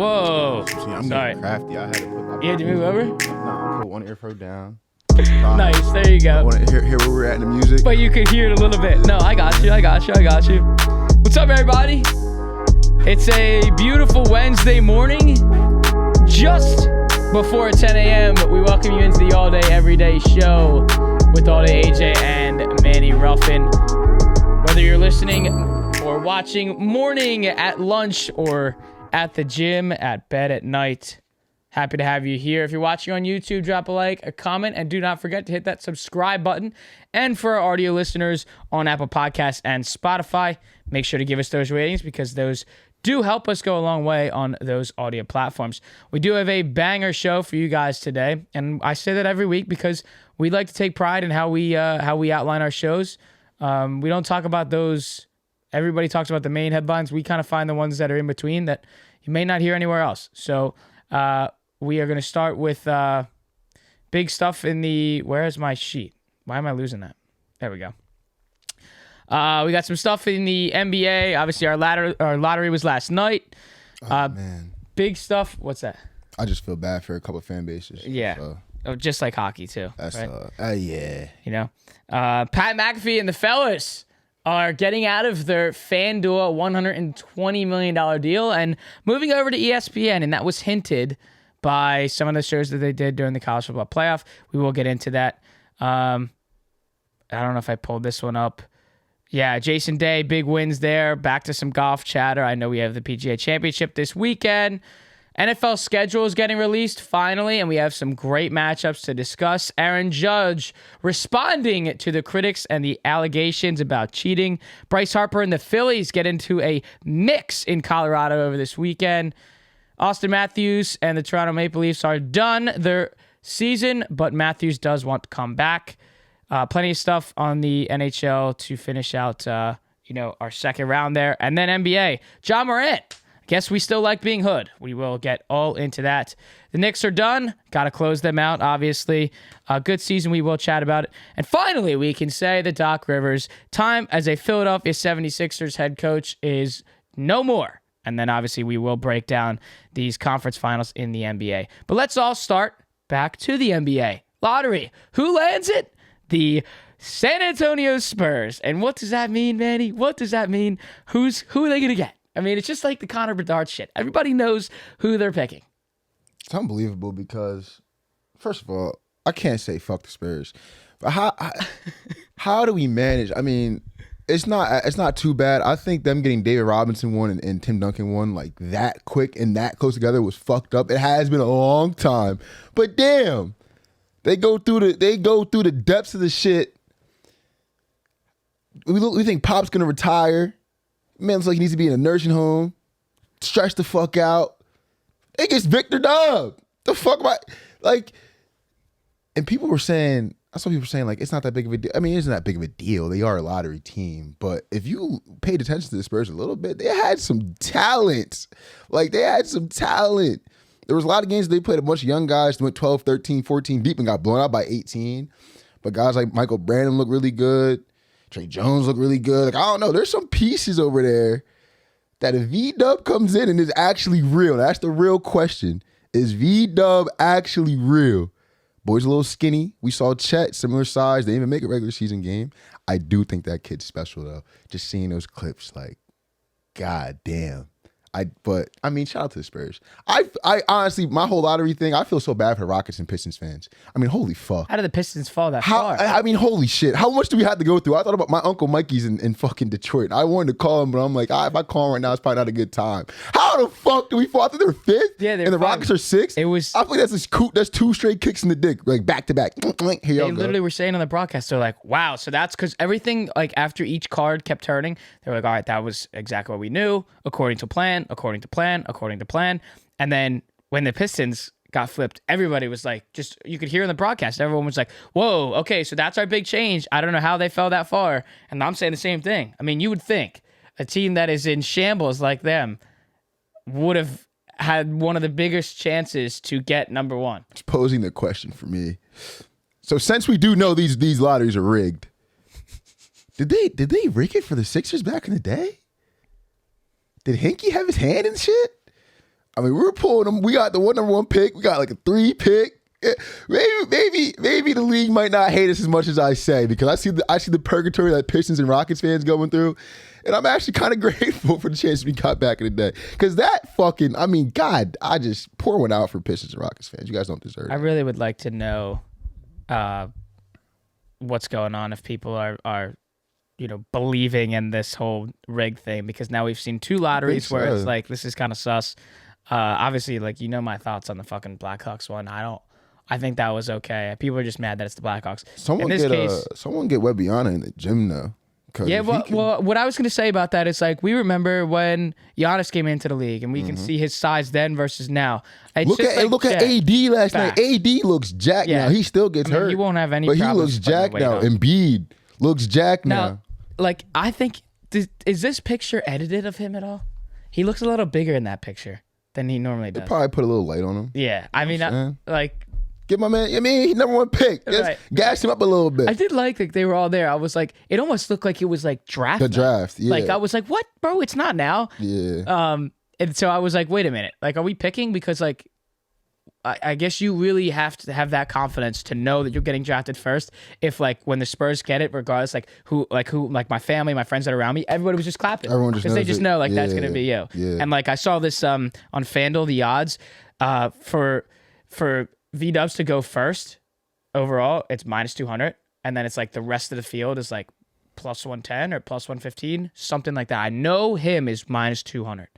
Whoa. See, I'm Sorry. crafty. I had to put my You had to move over? Nah, put one earphone down. Nice. There you I go. want to hear where we're at in the music. But you could hear it a little bit. No, I got you. What's up, everybody? It's a beautiful Wednesday morning. Just before 10 a.m., we welcome you into the all-day, everyday show with all-day AJ and Manny Ruffin. Whether you're listening or watching morning, at lunch, or at the gym, at bed at night, happy to have you here. If you're watching on YouTube, drop a like, a comment, and do not forget to hit that subscribe button. And for our audio listeners on Apple Podcasts and Spotify, make sure to give us those ratings because those do help us go a long way on those audio platforms. We do have a banger show for you guys today, and I say that every week because we like to take pride in how we outline our shows. We don't talk about those. Everybody talks about the main headlines. We kind of find the ones that are in between that you may not hear anywhere else. So we are going to start with big stuff in the... Where is my sheet? Why am I losing that? There we go. We got some stuff in the NBA. Obviously, our lottery was last night. Man. Big stuff. What's that? I just feel bad for a couple of fan bases. Yeah. So Just like hockey, too. that's, right? yeah. You know? Pat McAfee and the fellas are getting out of their FanDuel $120 million deal and moving over to ESPN, and that was hinted by some of the shows that they did during the college football playoff. We will get into that. I don't know if I pulled this one up. Yeah, Jason Day, big wins there. Back to some golf chatter. I know we have the PGA Championship this weekend. NFL schedule is getting released finally, and we have some great matchups to discuss. Aaron Judge responding to the critics and the allegations about cheating. Bryce Harper and the Phillies get into a mix in Colorado over this weekend. Austin Matthews and the Toronto Maple Leafs are done their season, but Matthews does want to come back. Plenty of stuff on the NHL to finish out, our second round there. And then NBA, John Morant. Guess we still like being hood. We will get all into that. The Knicks are done. Got to close them out, obviously. A good season. We will chat about it. And finally, we can say that Doc Rivers' time as a Philadelphia 76ers head coach is no more. And then, obviously, we will break down these conference finals in the NBA. But let's all start back to the NBA. Lottery. Who lands it? The San Antonio Spurs. And what does that mean, Manny? What does that mean? Who are they going to get? I mean, it's just like the Connor Bedard shit. Everybody knows who they're picking. It's unbelievable because, first of all, I can't say fuck the Spurs. But how do we manage? I mean, it's not too bad. I think them getting David Robinson one and Tim Duncan one like that quick and that close together was fucked up. It has been a long time. But damn. They go through the depths of the shit. We think Pop's gonna retire. Man looks like he needs to be in a nursing home. Stretch the fuck out. It gets Victor Dub. The fuck about and people were saying, I saw people saying like it's not that big of a deal. I mean, it isn't that big of a deal. They are a lottery team, but if you paid attention to the Spurs a little bit, they had some talent. There was a lot of games they played a bunch of young guys that went 12, 13, 14 deep and got blown out by 18. But guys like Michael Brandon look really good. Trey Jones look really good. Like, I don't know. There's some pieces over there that if V-Dub comes in and is actually real, that's the real question. Is V-Dub actually real? Boy's a little skinny. We saw Chet, similar size. They didn't even make a regular season game. I do think that kid's special, though. Just seeing those clips, like, god damn. But shout out to the Spurs. I honestly, my whole lottery thing, I feel so bad for Rockets and Pistons fans. I mean, holy fuck. How did the Pistons fall that far? Holy shit. How much do we have to go through? I thought about my Uncle Mikey's in fucking Detroit. I wanted to call him, but I'm like, if I call him right now, it's probably not a good time. How the fuck do we fall? I think they're fifth? Yeah, they're and the five. Rockets are sixth? It was... I think that's two straight kicks in the dick, like back to back. Here They literally were saying on the broadcast, they're like, wow, so that's because everything, like after each card kept turning, they were like, all right, that was exactly what we knew, according to plan. And then when the Pistons got flipped, everybody was like, just, you could hear in the broadcast, everyone was like, whoa, okay, so that's our big change. I don't know how they fell that far. And I'm saying the same thing. I mean, you would think a team that is in shambles like them would have had one of the biggest chances to get number one. It's posing the question for me. So since we do know these lotteries are rigged, did they rig it for the Sixers back in the day? Did Hinkie have his hand in shit? I mean, we were pulling them. We got the number one pick. We got like a 3 pick. Maybe the league might not hate us as much as I say, because I see the purgatory that Pistons and Rockets fans going through, and I'm actually kind of grateful for the chance we got back in the day. Because that fucking, I mean, God, I just pour one out for Pistons and Rockets fans. You guys don't deserve it. I really would like to know what's going on, if people are believing in this whole rig thing, because now we've seen 2 lotteries where it's like, this is kind of sus. Obviously, like, my thoughts on the fucking Blackhawks one. I think that was okay. People are just mad that it's the Blackhawks. Someone get Wembanyama in the gym now. Yeah, well, what I was going to say about that is, like, we remember when Giannis came into the league, and we can see his size then versus now. Look at AD last night. AD looks jacked now. He still gets hurt. He won't have any but problems. He looks jacked now. Embiid looks jacked now. Like, I think, is this picture edited of him at all? He looks a little bigger in that picture than he normally does. They probably put a little light on him. Yeah, I mean, Give my man, he's number one pick. Right. Gas him up a little bit. I did like that they were all there. I was like, it almost looked like it was like draft. The draft, yeah. Like, I was like, what, bro? It's not now. Yeah. And so I was like, wait a minute. Like, are we picking? Because, like, I guess you really have to have that confidence to know that you're getting drafted first. If, like, when the Spurs get it, regardless, who, my family, my friends that are around me, everybody was just clapping. Everyone just knows, because they just know, like, that's gonna be you. Yeah. And, like, I saw this on FanDuel, the odds for V-Dubs to go first overall, it's -200, and then it's like the rest of the field is like +110 or +115, something like that. I know him is -200.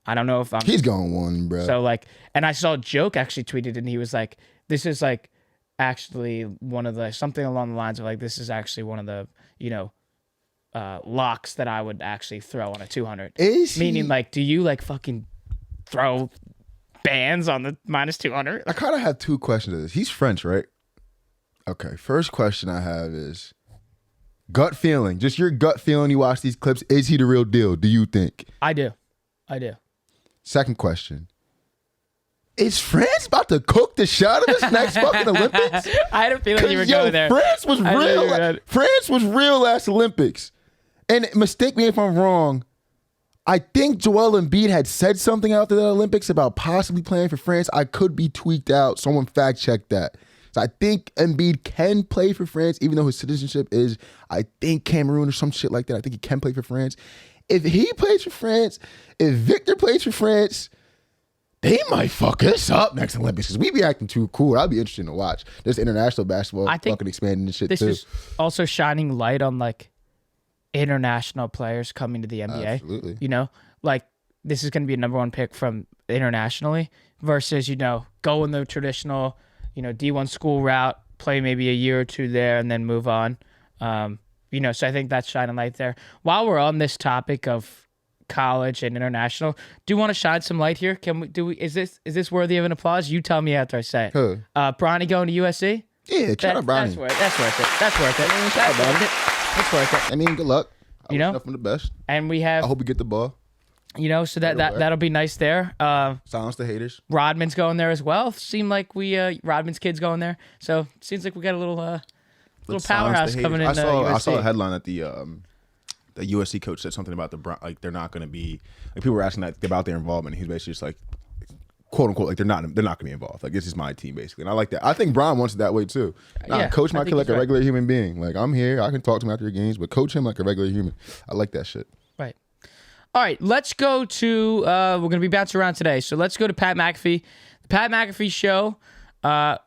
I don't know if he's going one, bro. So, like, and I saw Joke actually tweeted, and he was like, "This is like actually one of the, something along the lines of like, this is actually one of the locks that I would actually throw on a 200." Meaning, like, do you like fucking throw bands on the -200? I kind of have 2 questions to this. He's French, right? Okay. First question I have is gut feeling. Just your gut feeling. You watch these clips. Is he the real deal? Do you think? I do. Second question. Is France about to cook the shot of this next fucking Olympics? I had a feeling you were going there. France was real. France was real last Olympics. And mistake me if I'm wrong, I think Joel Embiid had said something after the Olympics about possibly playing for France. I could be tweaked out. Someone fact check that. So I think Embiid can play for France, even though his citizenship is, I think, Cameroon or some shit like that. I think he can play for France. If he plays for France, if Victor plays for France, they might fuck us up next Olympics, because we be acting too cool. That'd be interesting to watch. There's international basketball fucking expanding and shit this too. This is also shining light on, like, international players coming to the NBA. Absolutely. Like, this is going to be a number 1 pick from internationally versus, going the traditional, D1 school route, play maybe a year or 2 there and then move on. So I think that's shining light there. While we're on this topic of college and international, do you want to shine some light here? Is this worthy of an applause? You tell me after I say it. Who? Bronny going to USC? Yeah, shout out Bronny. That's worth it. It's worth it. I mean, good luck. I wish nothing the best. And we have, I hope we get the ball. So that'll be nice there. Silence the haters. Rodman's going there as well. Seemed like Rodman's kid's going there. So seems like we got a little powerhouse coming in. I saw a headline that the USC coach said something about they're not going to be, like, people were asking that about their involvement. He's basically just like, quote unquote, like, they're not going to be involved. Like, this is my team, basically. And I like that. I think Bron wants it that way too. Coach my kid like a regular human being. Like, I'm here, I can talk to him after the games, but coach him like a regular human. I like that shit. Right. All right, let's go to, we're going to be bouncing around today. So let's go to Pat McAfee. The Pat McAfee show, per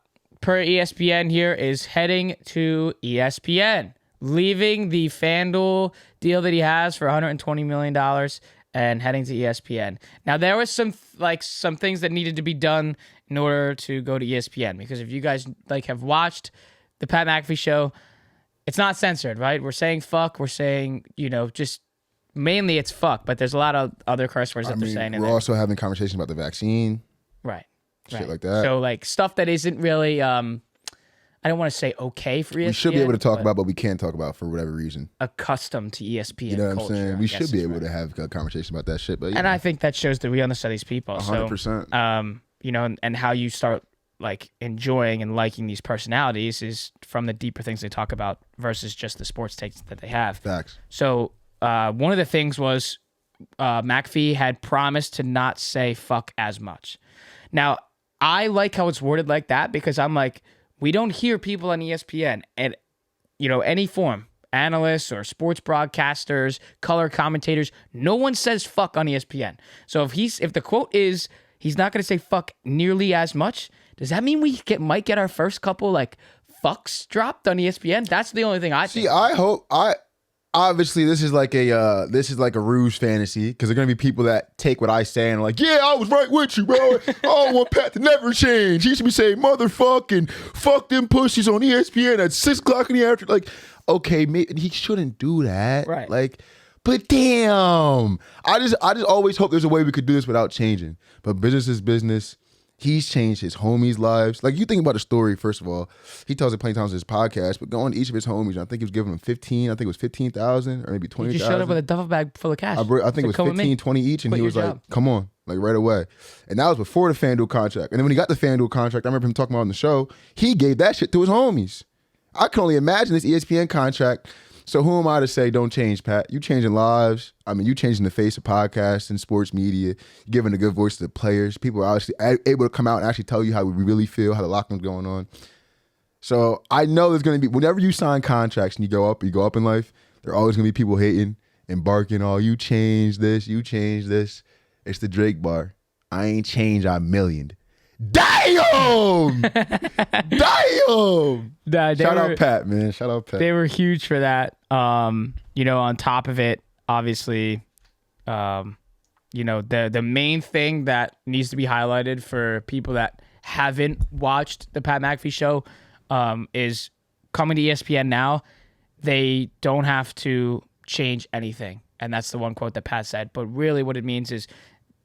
ESPN here, is heading to ESPN, leaving the FanDuel deal that he has for $120 million and heading to ESPN. Now, there was some things that needed to be done in order to go to ESPN, because if you guys have watched the Pat McAfee show, it's not censored, right? We're saying fuck, we're saying, just mainly it's fuck, but there's a lot of other curse words that they're saying in there. We're also having conversations about the vaccine. Right. Shit like that. So, like, stuff that isn't really, I don't want to say okay for ESPN. We should be able to talk about, but we can't talk about for whatever reason. Accustomed to ESPN You know what culture, I'm saying? We should be able to have a conversation about that shit. But and I think that shows that we understand these people. 100%. So, and how you start, like, enjoying and liking these personalities is from the deeper things they talk about versus just the sports takes that they have. Facts. So, one of the things was McAfee had promised to not say fuck as much. Now, I like how it's worded like that because I'm like, we don't hear people on ESPN at, any form, analysts or sports broadcasters, color commentators. No one says fuck on ESPN. So if the quote is he's not going to say fuck nearly as much, does that mean we might get our first couple like fucks dropped on ESPN? That's the only thing I think. See, I hope obviously this is like a ruse fantasy because there are gonna be people that take what I say and are like, yeah, I was right with you, bro. I don't want Pat to never change. He should be saying motherfucking fuck them pussies on ESPN at 6 o'clock in the afternoon. Like, okay, maybe he shouldn't do that. Right. Like, but damn, I just always hope there's a way we could do this without changing. But business is business. He's changed his homies' lives. Like, you think about the story, first of all, he tells it plenty of times in his podcast, but going to each of his homies, I think he was giving them 15, I think it was 15,000 or maybe 20,000. He just showed up with a duffel bag full of cash. I think it was 15, 20 each, and he was like, come on, like right away. And that was before the FanDuel contract. And then when he got the FanDuel contract, I remember him talking about on the show, he gave that shit to his homies. I can only imagine this ESPN contract. So who am I to say don't change, Pat? You changing lives. I mean, you changing the face of podcasts and sports media, giving a good voice to the players. People are actually able to come out and actually tell you how we really feel, how the lockdown's going on. So I know there's going to be, whenever you sign contracts and you go up in life, there are always going to be people hating and barking, oh, you changed this, you changed this. It's the Drake bar. I ain't changed, I millioned. Damn! Damn! Shout out Pat, man. Shout out Pat. They were huge for that. On top of it, obviously, the main thing that needs to be highlighted for people that haven't watched the Pat McAfee show is coming to ESPN now. They don't have to change anything. And that's the one quote that Pat said. But really what it means is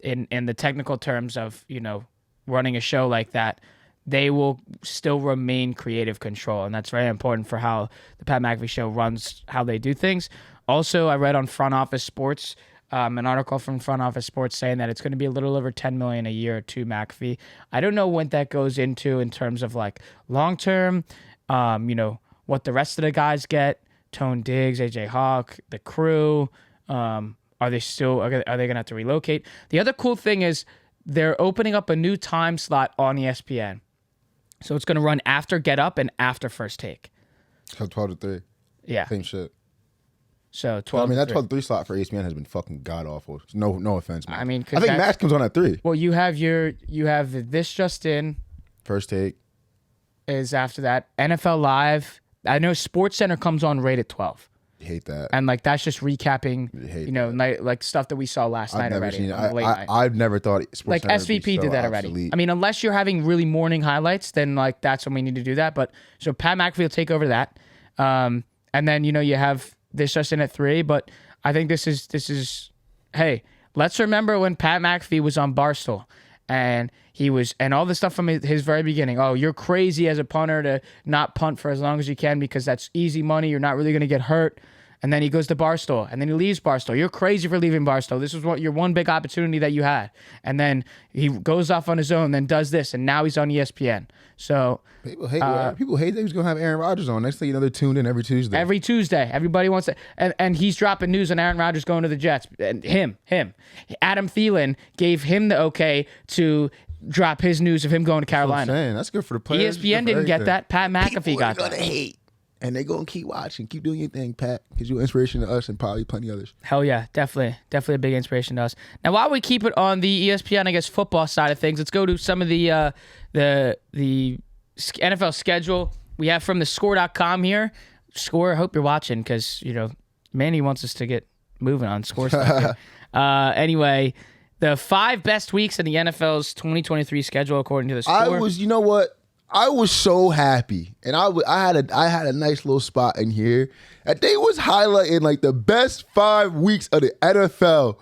in the technical terms of, running a show like that, they will still remain creative control. And that's very important for how the Pat McAfee show runs, how they do things. Also, I read on Front Office Sports, an article from Front Office Sports saying that it's going to be a little over $10 million a year to McAfee. I don't know what that goes into in terms of like long-term, what the rest of the guys get, Tone Diggs, AJ Hawk, the crew, are they going to have to relocate? The other cool thing is, they're opening up a new time slot on ESPN. So it's going to run after Get Up and after First Take. So 12 to 3. Yeah. Same shit. So 12 that 12 to 3 slot for ESPN has been fucking god-awful. No offense, man. I mean, I think Max comes on at 3. Well, you have This Just In. First Take. Is after that. NFL Live. I know SportsCenter comes on right at 12. Hate that. And like that's just recapping, like stuff that we saw last night already. I've never thought like SVP did that already. I mean, unless you're having really morning highlights, then like that's when we need to do that. But so Pat McAfee will take over that, and then you have This Just In at 3. But I think this is hey, let's remember when Pat McAfee was on Barstool. And all the stuff from his very beginning. Oh, you're crazy as a punter to not punt for as long as you can because that's easy money. You're not really going to get hurt. And then he goes to Barstool, and then he leaves Barstool. You're crazy for leaving Barstool. This was your one big opportunity that you had. And then he goes off on his own, then does this, and now he's on ESPN. So people hate that he was going to have Aaron Rodgers on. Next thing you know, they're tuned in every Tuesday. Every Tuesday, everybody wants to, and he's dropping news on Aaron Rodgers going to the Jets. And him, Adam Thielen gave him the okay to drop his news of him going to Carolina. That's good for the players. ESPN didn't get that. Pat McAfee got that. People are gonna hate. And they're going to keep watching. Keep doing your thing, Pat. Because you're inspiration to us and probably plenty others. Hell yeah. Definitely a big inspiration to us. Now, while we keep it on the ESPN, I guess, football side of things, let's go to some of the NFL schedule we have from the score.com here. Score, I hope you're watching because, Manny wants us to get moving on score stuff here. Anyway, the 5 best weeks in the NFL's 2023 schedule, according to the score. You know what? I was so happy, and I had a nice little spot in here, and they was highlighting like the best 5 weeks of the NFL.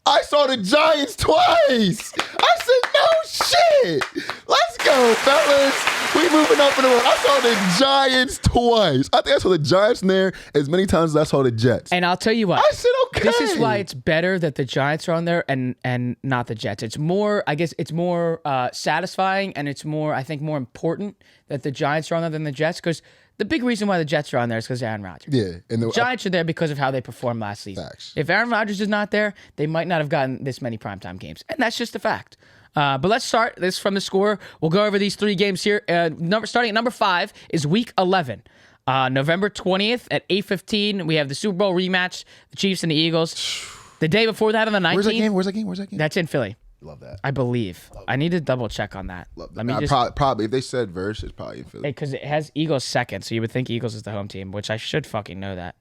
I saw the Giants twice. I said, no shit. Let's go, fellas. We moving been up in the world. I saw the Giants twice. I think I saw the Giants in there as many times as I saw the Jets. And I'll tell you what. I said okay. This is why it's better that the Giants are on there and not the Jets. It's more, I guess, it's more satisfying, and it's more, I think, more important that the Giants are on there than the Jets, because the big reason why the Jets are on there is because of Aaron Rodgers. Yeah. And the Giants are there because of how they performed last season. Facts. If Aaron Rodgers is not there, they might not have gotten this many primetime games. And that's just a fact. But let's start this from the score. We'll go over these 3 games here. Starting at number 5 is Week 11. November 20th at 8:15, we have the Super Bowl rematch, the Chiefs and the Eagles. The day before that on the 19th. Where's that game? That's in Philly. Love that. I believe. I need to double check on that. Love that. Let me just probably if they said verse, it's probably in Philly. because it has Eagles second, so you would think Eagles is the home team, which I should fucking know that.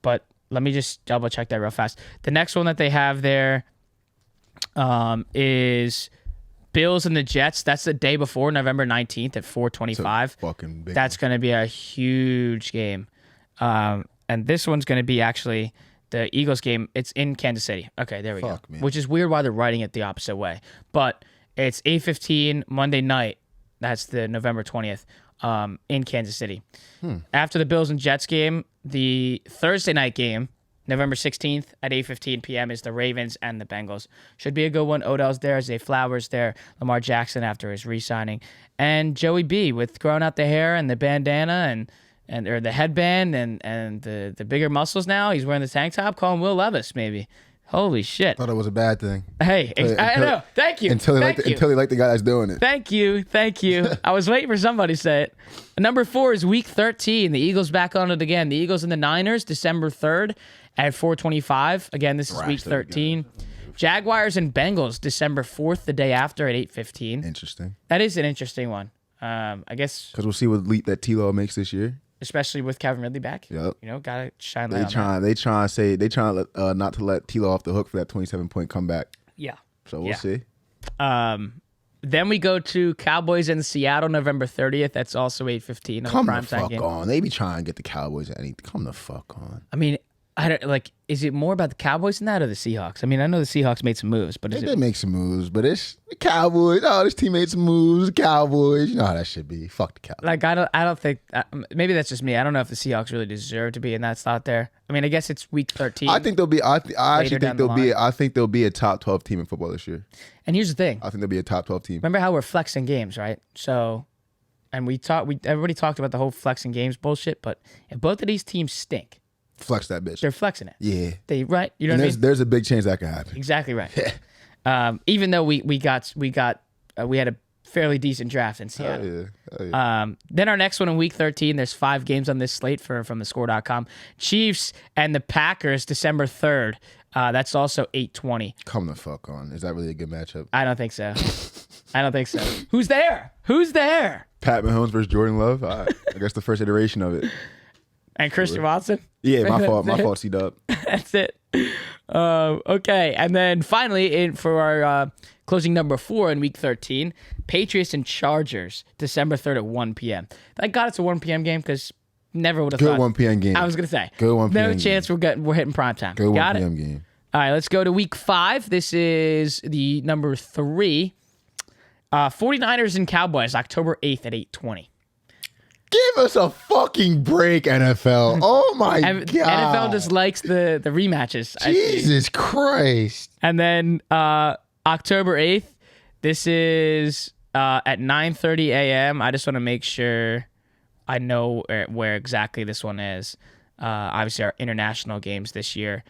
But let me just double check that real fast. The next one that they have there is Bills and the Jets. That's the day before, November 19th at 4:25. Fucking big. That's going to be a huge game. And this one's going to be actually the Eagles game. It's in Kansas City. Okay, there we go. Man. Which is weird why they're writing it the opposite way. But it's 8:15 Monday night. That's the November 20th in Kansas City. After the Bills and Jets game, the Thursday night game, November 16th at 8:15 p.m. is the Ravens and the Bengals. Should be a good one. Odell's there, Zay Flowers there, Lamar Jackson after his re-signing, and Joey B with growing out the hair and the bandana or the headband and the bigger muscles now. He's wearing the tank top. Call him Will Levis, maybe. Holy shit. Thought it was a bad thing. Hey, I know. Thank you. Until they like the guy that's doing it. Thank you. I was waiting for somebody to say it. Number 4 is Week 13. The Eagles back on it again. The Eagles and the Niners, December 3rd at 4:25. Again, this is Week 13. Jaguars and Bengals, December 4th, the day after at 8:15. Interesting. That is an interesting one. I guess because we'll see what leap that T-Law makes this year. Especially with Calvin Ridley back. Yep. Gotta shine light on that. They trying not to let T-Law off the hook for that 27-point comeback. Yeah. So we'll see. Then we go to Cowboys in Seattle, November 30th. That's also 8:15. Come the fuck on. They be trying to get the Cowboys at anything. Come the fuck on. I mean, is it more about the Cowboys than that or the Seahawks? I mean, I know the Seahawks made some moves, but they did make some moves, but it's the Cowboys. Oh, this team made some moves. The Cowboys. You know how that should be. Fuck the Cowboys. Like, I don't think, maybe that's just me. I don't know if the Seahawks really deserve to be in that slot there. I mean, I guess it's Week 13. I think they'll be, I think they'll be a top 12 team in football this year. And here's the thing. I think they'll be a top 12 team. Remember how we're flexing games, right? So, and everybody talked about the whole flexing games bullshit, but if both of these teams stink, flex that bitch. They're flexing it. Yeah. You know what I mean? There's a big chance that can happen. Exactly right. Even though we had a fairly decent draft in Seattle. Oh, yeah. Then our next one in Week 13, there's 5 games on this slate from thescore.com. Chiefs and the Packers, December 3rd. That's also 8:20. Come the fuck on. Is that really a good matchup? I don't think so. Who's there? Pat Mahomes versus Jordan Love. I guess the first iteration of it. And Christian Watson? Yeah, my fault, C-Dub. That's it. Okay, and then finally, for our closing number 4 in Week 13, Patriots and Chargers, December 3rd at 1 p.m. Thank God it's a 1 p.m. game because never would have thought. Good 1 p.m. game. I was going to say. Good 1 p.m. No chance we're hitting prime time. Good 1 Got p.m. it? game. All right, let's go to Week 5. This is the number 3. 49ers and Cowboys, October 8th at 8:20. Give us a fucking break, NFL. Oh, my God. NFL just likes the rematches. Jesus Christ. And then October 8th, this is at 9:30 a.m. I just want to make sure I know where exactly this one is. Obviously, our international games this year.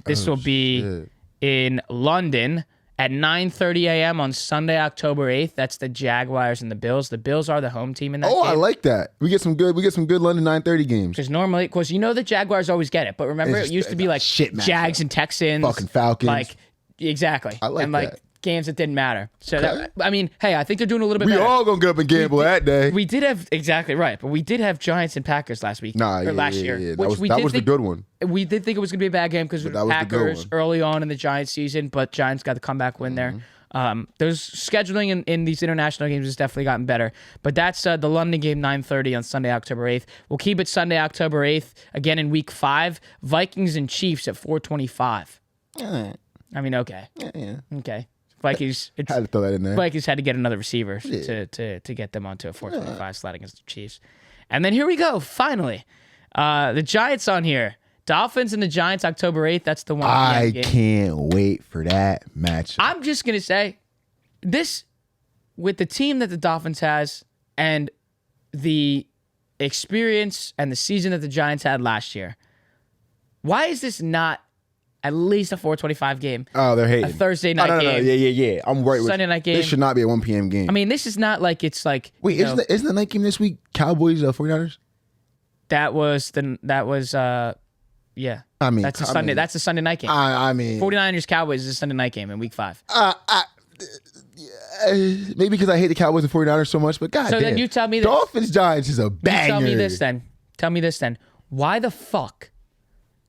This will be in London at 9:30 a.m. on Sunday, October 8th. That's the Jaguars and the Bills. The Bills are the home team in that game. I like that. We get some good London 9:30 games. Because normally, the Jaguars always get it. But remember, it used to be like Jags and Texans. Fucking Falcons. Exactly. I like that. Games that didn't matter. So, I think they're doing a little bit we better. We all going to get up and gamble that day. We did have, exactly right, but we did have Giants and Packers last week. Last year. Yeah. That was the good one. We did think it was going to be a bad game because of Packers early on in the Giants season, but Giants got the comeback win there. There's scheduling in these international games has definitely gotten better. But that's the London game, 9:30 on Sunday, October 8th. We'll keep it Sunday, October 8th, again in Week 5. Vikings and Chiefs at 4:25. I mean, okay. Yeah. Okay. Vikings. Had to throw that in there. Vikings had to get another receiver to get them onto a 425 slide against the Chiefs. And then here we go. Finally, the Giants on here. Dolphins and the Giants, October 8th. That's the one. I can't wait for that match. I'm just gonna say this with the team that the Dolphins has and the experience and the season that the Giants had last year. Why is this not at least a 425 game? Oh, they're hating. A Thursday night no, game. Yeah. I'm right with Sunday night game. This should not be a 1 p.m. game. I mean, this is not like it's like. Wait, isn't the night game this week Cowboys 49ers? Yeah. I mean, that's a Sunday. That's a Sunday night game. I mean, 49ers Cowboys is a Sunday night game in week 5. Maybe because I hate the Cowboys and 49ers so much, but God damn. Then you tell me this. Dolphins Giants is a banger. Tell me this then. Why the fuck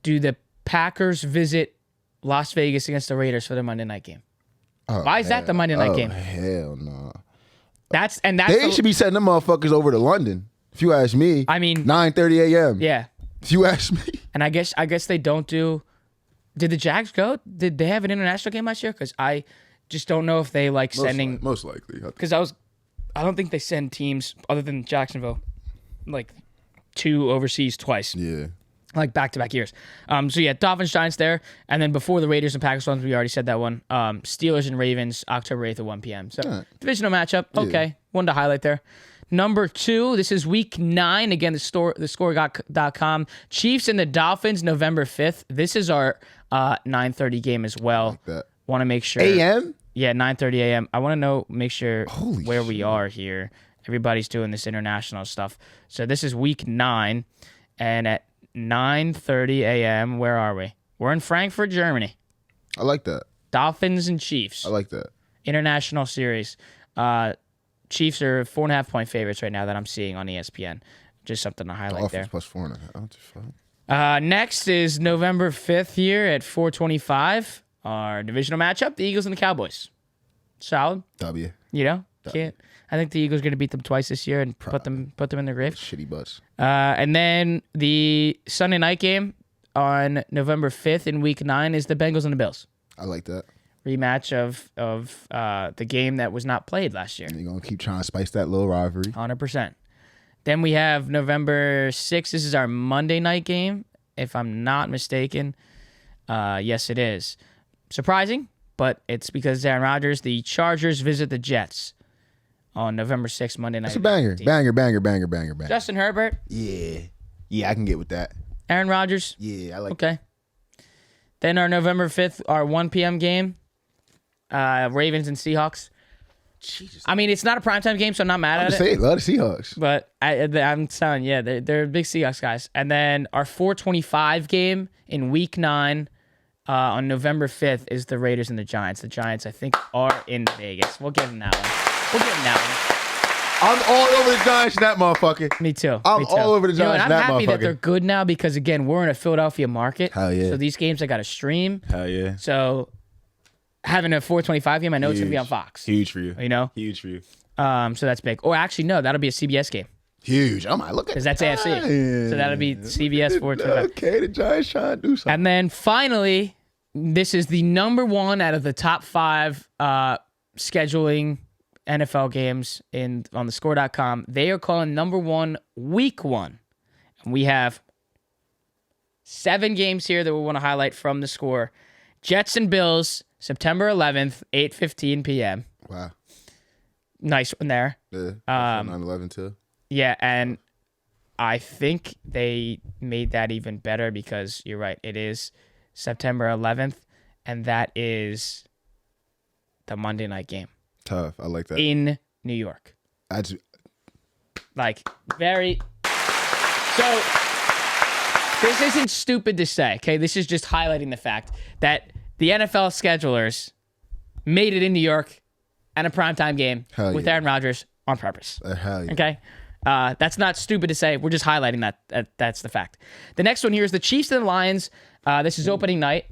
do the Packers visit Las Vegas against the Raiders for their Monday night game? Why is that the Monday night game? Hell no. They should be sending them motherfuckers over to London. If you ask me. I mean 9:30 a.m. Yeah. If you ask me. And I guess they don't do. Did the Jags go? Did they have an international game last year? Because I just don't know if they like sending. Most likely. Because I don't think they send teams other than Jacksonville, like 2 overseas twice. Yeah. Like back-to-back years. So yeah, Dolphins, Giants there. And then before the Raiders and Packers ones, we already said that one. Steelers and Ravens, October 8th at 1 p.m. So divisional matchup. Okay. One to highlight there. Number 2, this is week 9. Again, the score.com. Chiefs and the Dolphins, November 5th. This is our 9:30 game as well. Like want to make sure. a.m.? Yeah, 9:30 a.m. I want to make sure where we shit. are here. Everybody's doing this international stuff. So this is week 9. And at 9:30 a.m., where are we? We're in Frankfurt, Germany. I like that. Dolphins and Chiefs. I like that. International series. Chiefs are 4.5-point favorites right now that I'm seeing on ESPN. Just something to highlight there. Plus 4.5. Next is November 5th here at 4:25. Our divisional matchup: the Eagles and the Cowboys. Solid. W. You know, can't. I think the Eagles are going to beat them twice this year and put them in their grave. Shitty butts. And then the Sunday night game on November 5th in Week 9 is the Bengals and the Bills. I like that. Rematch of the game that was not played last year. You're going to keep trying to spice that little rivalry. 100%. Then we have November 6th. This is our Monday night game, if I'm not mistaken. Yes, it is. Surprising, but it's because Aaron Rodgers. The Chargers visit the Jets on November 6th, Monday night. That's a banger. Banger. Justin Herbert. Yeah. Yeah, I can get with that. Aaron Rodgers. Yeah, I like Okay. Then our November 5th, our 1 p.m. game. Ravens and Seahawks. Jesus. I mean, it's not a primetime game, so I'm not mad at it. Love the Seahawks. But I'm telling you, they're big Seahawks guys. And then our 4:25 game in Week 9 on November 5th is the Raiders and the Giants. The Giants, I think, are in Vegas. We'll give them that one. I'm all over the Giants and that motherfucker. Me too. I'm all over the Giants and and I'm that happy that motherfucker. they're good now because, again, we're in a Philadelphia market. Hell yeah. So these games I got to stream. Hell yeah. So having a 4:25 game, I know it's going to be on Fox. Huge for you. You know? Huge for you. So that's big. Or actually, no, that'll be a CBS game. Huge. I might look at because that's AFC. So that'll be CBS 4:25. Okay, the Giants trying to do something. And then finally, this is the number 1 out of the top 5 scheduling NFL games on the score.com. They are calling number 1 week 1. And we have 7 games here that we want to highlight from the score. Jets and Bills, September 11th, 8:15 p.m. Wow. Nice one there. Yeah. 9/11 too. Yeah, and I think they made that even better because you're right. It is September 11th, and that is the Monday night game. Tough. I like that. In New York. That's like very. So this isn't stupid to say, okay? This is just highlighting the fact that the NFL schedulers made it in New York and a primetime game with Aaron Rodgers on purpose. Hell yeah. Okay? That's not stupid to say. We're just highlighting that. That's the fact. The next one here is the Chiefs and the Lions. This is opening night.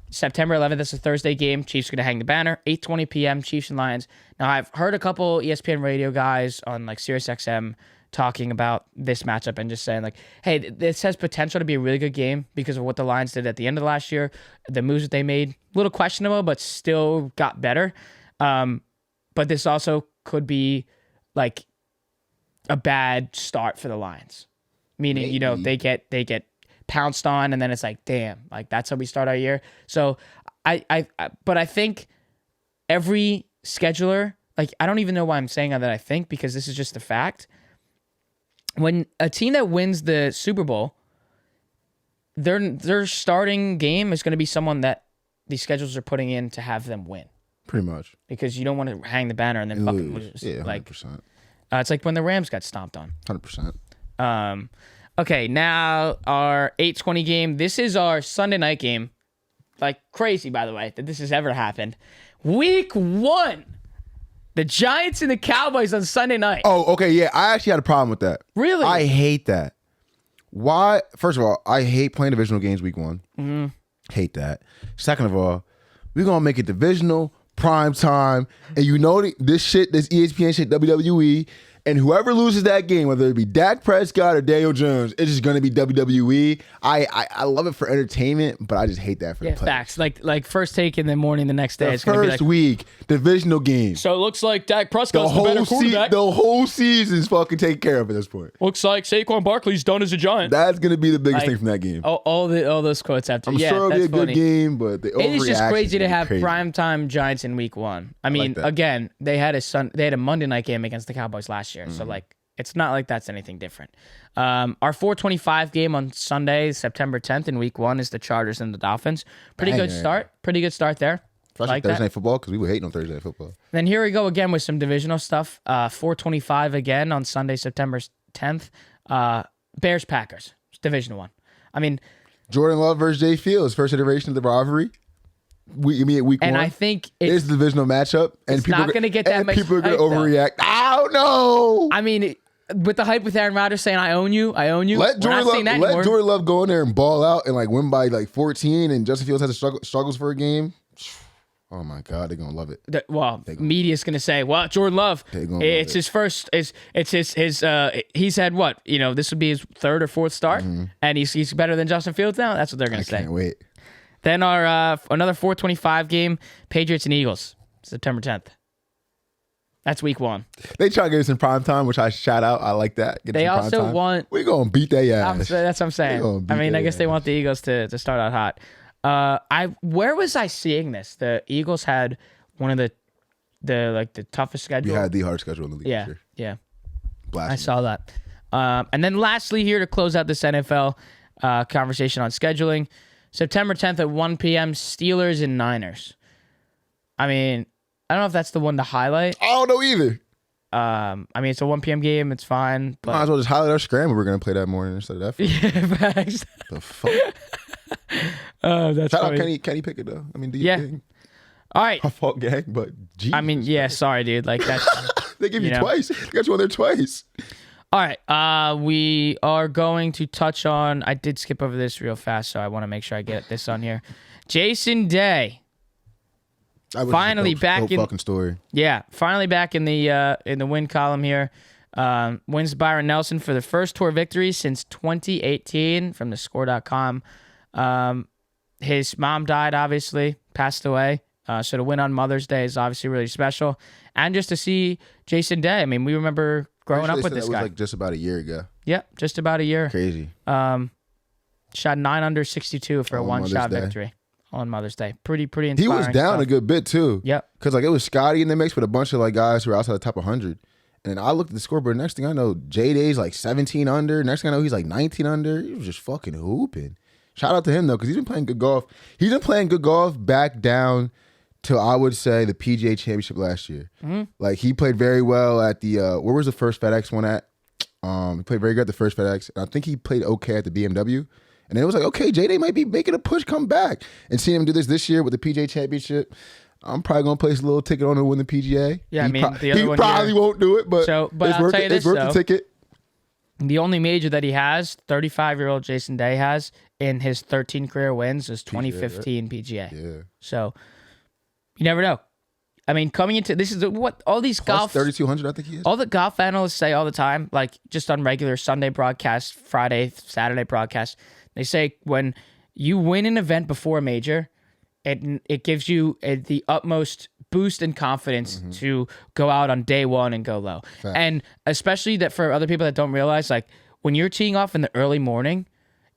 September 11th, that's a Thursday game. Chiefs are going to hang the banner. 8:20 p.m., Chiefs and Lions. Now, I've heard a couple ESPN radio guys on like SiriusXM talking about this matchup and just saying like, hey, this has potential to be a really good game because of what the Lions did at the end of last year. The moves that they made, a little questionable, but still got better. But this also could be like a bad start for the Lions, meaning they get pounced on, and then it's like, damn, like that's how we start our year. So but I think every scheduler, like I don't even know why I'm saying that I think, because this is just a fact. When a team that wins the Super Bowl, their starting game is going to be someone that these schedules are putting in to have them win. Pretty much. Because you don't want to hang the banner and then fucking lose. Yeah, 100%. Like, it's like when the Rams got stomped on. 100%. Okay, now our 8:20 game. This is our Sunday night game. Like crazy, by the way, that this has ever happened. Week 1. The Giants and the Cowboys on Sunday night. Oh, okay, yeah. I actually had a problem with that. Really? I hate that. Why? First of all, I hate playing divisional games week 1. Mm-hmm. Hate that. Second of all, we're going to make it divisional, prime time, and this shit, this ESPN shit, WWE, and whoever loses that game, whether it be Dak Prescott or Daniel Jones, it's just going to be WWE. I love it for entertainment, but I just hate that for the players. Facts. Like first take in the morning the next day. The It's going to be like, first week, divisional game. so it looks like Dak Prescott's the better quarterback. The whole season's fucking taken care of at this point. Looks like Saquon Barkley's done as a Giant. That's going to be the biggest thing from that game. All those quotes after. I'm sure it'll be a good game, but the overreaction it is just crazy to have crazy. primetime Giants in week 1. I mean, again, they had a Monday night game against the Cowboys last year, so like it's not like that's anything different. Our 4:25 game on Sunday, September 10th in week 1 is the Chargers and the Dolphins. Pretty good start there. Especially like Thursday that. Night Football, because we were hating on Thursday Night Football. Then here we go again with some divisional stuff. 4:25 again on Sunday, September 10th. Bears Packers, Division 1. I mean, Jordan Love versus Jay Fields, first iteration of the rivalry. Week 1. And I think it's the divisional matchup, and it's not going to get that much. People are going to hype, overreact. I don't know. I mean, with the hype with Aaron Rodgers saying "I own you," Let Jordan Love go in there and ball out and like win by like 14, and Justin Fields has struggles for a game. Oh my God, they're gonna love it. Media's gonna say, "Well, Jordan Love, it's his first. It's his. He's had what? This would be his 3rd or 4th start, and he's better than Justin Fields now. That's what they're gonna say." I can't wait. Then our another 4:25 game, Patriots and Eagles, September 10th. That's week 1. They try to get us in prime time, which I shout out. I like that. They also want. We're gonna beat their ass. That's what I'm saying. I mean, I guess they want the Eagles to start out hot. Where was I seeing this? The Eagles had one of the toughest schedules. We had the hard schedule in the league. Yeah, sure. yeah. Blasphemy. I saw that. And then lastly, here to close out this NFL conversation on scheduling, September 10th at 1 p.m. Steelers and Niners. I mean, I don't know if that's the one to highlight. I don't know either. I mean, it's a 1 p.m. game. It's fine. But might as well just highlight our scramble. We're gonna play that morning instead of that. Yeah, facts. The fuck. That's Shout out Kenny Pickett though. I mean, thing. All right. My fault, gang. But Jesus. I mean, yeah. Sorry, dude. Like that's. They give you twice. They got you on there twice. All right. We are going to touch on. I did skip over this real fast, so I want to make sure I get this on here. Jason Day. Finally back in fucking story. Yeah, finally back in the win column here. Wins Byron Nelson for the first tour victory since 2018 from the score.com. His mom died, obviously, passed away. So to win on Mother's Day is obviously really special. And just to see Jason Day. I mean, we remember growing up with this guy. That was like just about a year ago. Yeah, just about a year. Crazy. Shot 9 under 62 for a one-shot victory on Mother's Day. Pretty inspiring. He was down a good bit too. Yep. Because like it was Scotty in the mix with a bunch of like guys who were outside the top 100. And I looked at the scoreboard. Next thing I know, J-Day's like 17 under. Next thing I know, he's like 19 under. He was just fucking hooping. Shout out to him though, because he's been playing good golf. He's been playing good golf back down to, I would say, the PGA Championship last year. Mm-hmm. Like he played very well at the where was the first FedEx one at? He played very good at the first FedEx. And I think he played okay at the BMW. And then it was like, okay, J-Day might be making a push come back. And seeing him do this year with the PGA Championship, I'm probably going to place a little ticket on him to win the PGA. Yeah, he the other one probably won't do it, but I'll worth tell you this, it's worth the ticket. The only major that he has, 35-year-old Jason Day has, in his 13 career wins is 2015 PGA. Yeah. So you never know. I mean, coming into this is what all these Plus golf 3,200, I think he is. all the golf analysts say all the time, like just on regular Sunday broadcasts, Friday, Saturday broadcasts, they say when you win an event before a major, it gives you the utmost boost in confidence to go out on day one and go low. Fact. And especially that for other people that don't realize, like when you're teeing off in the early morning,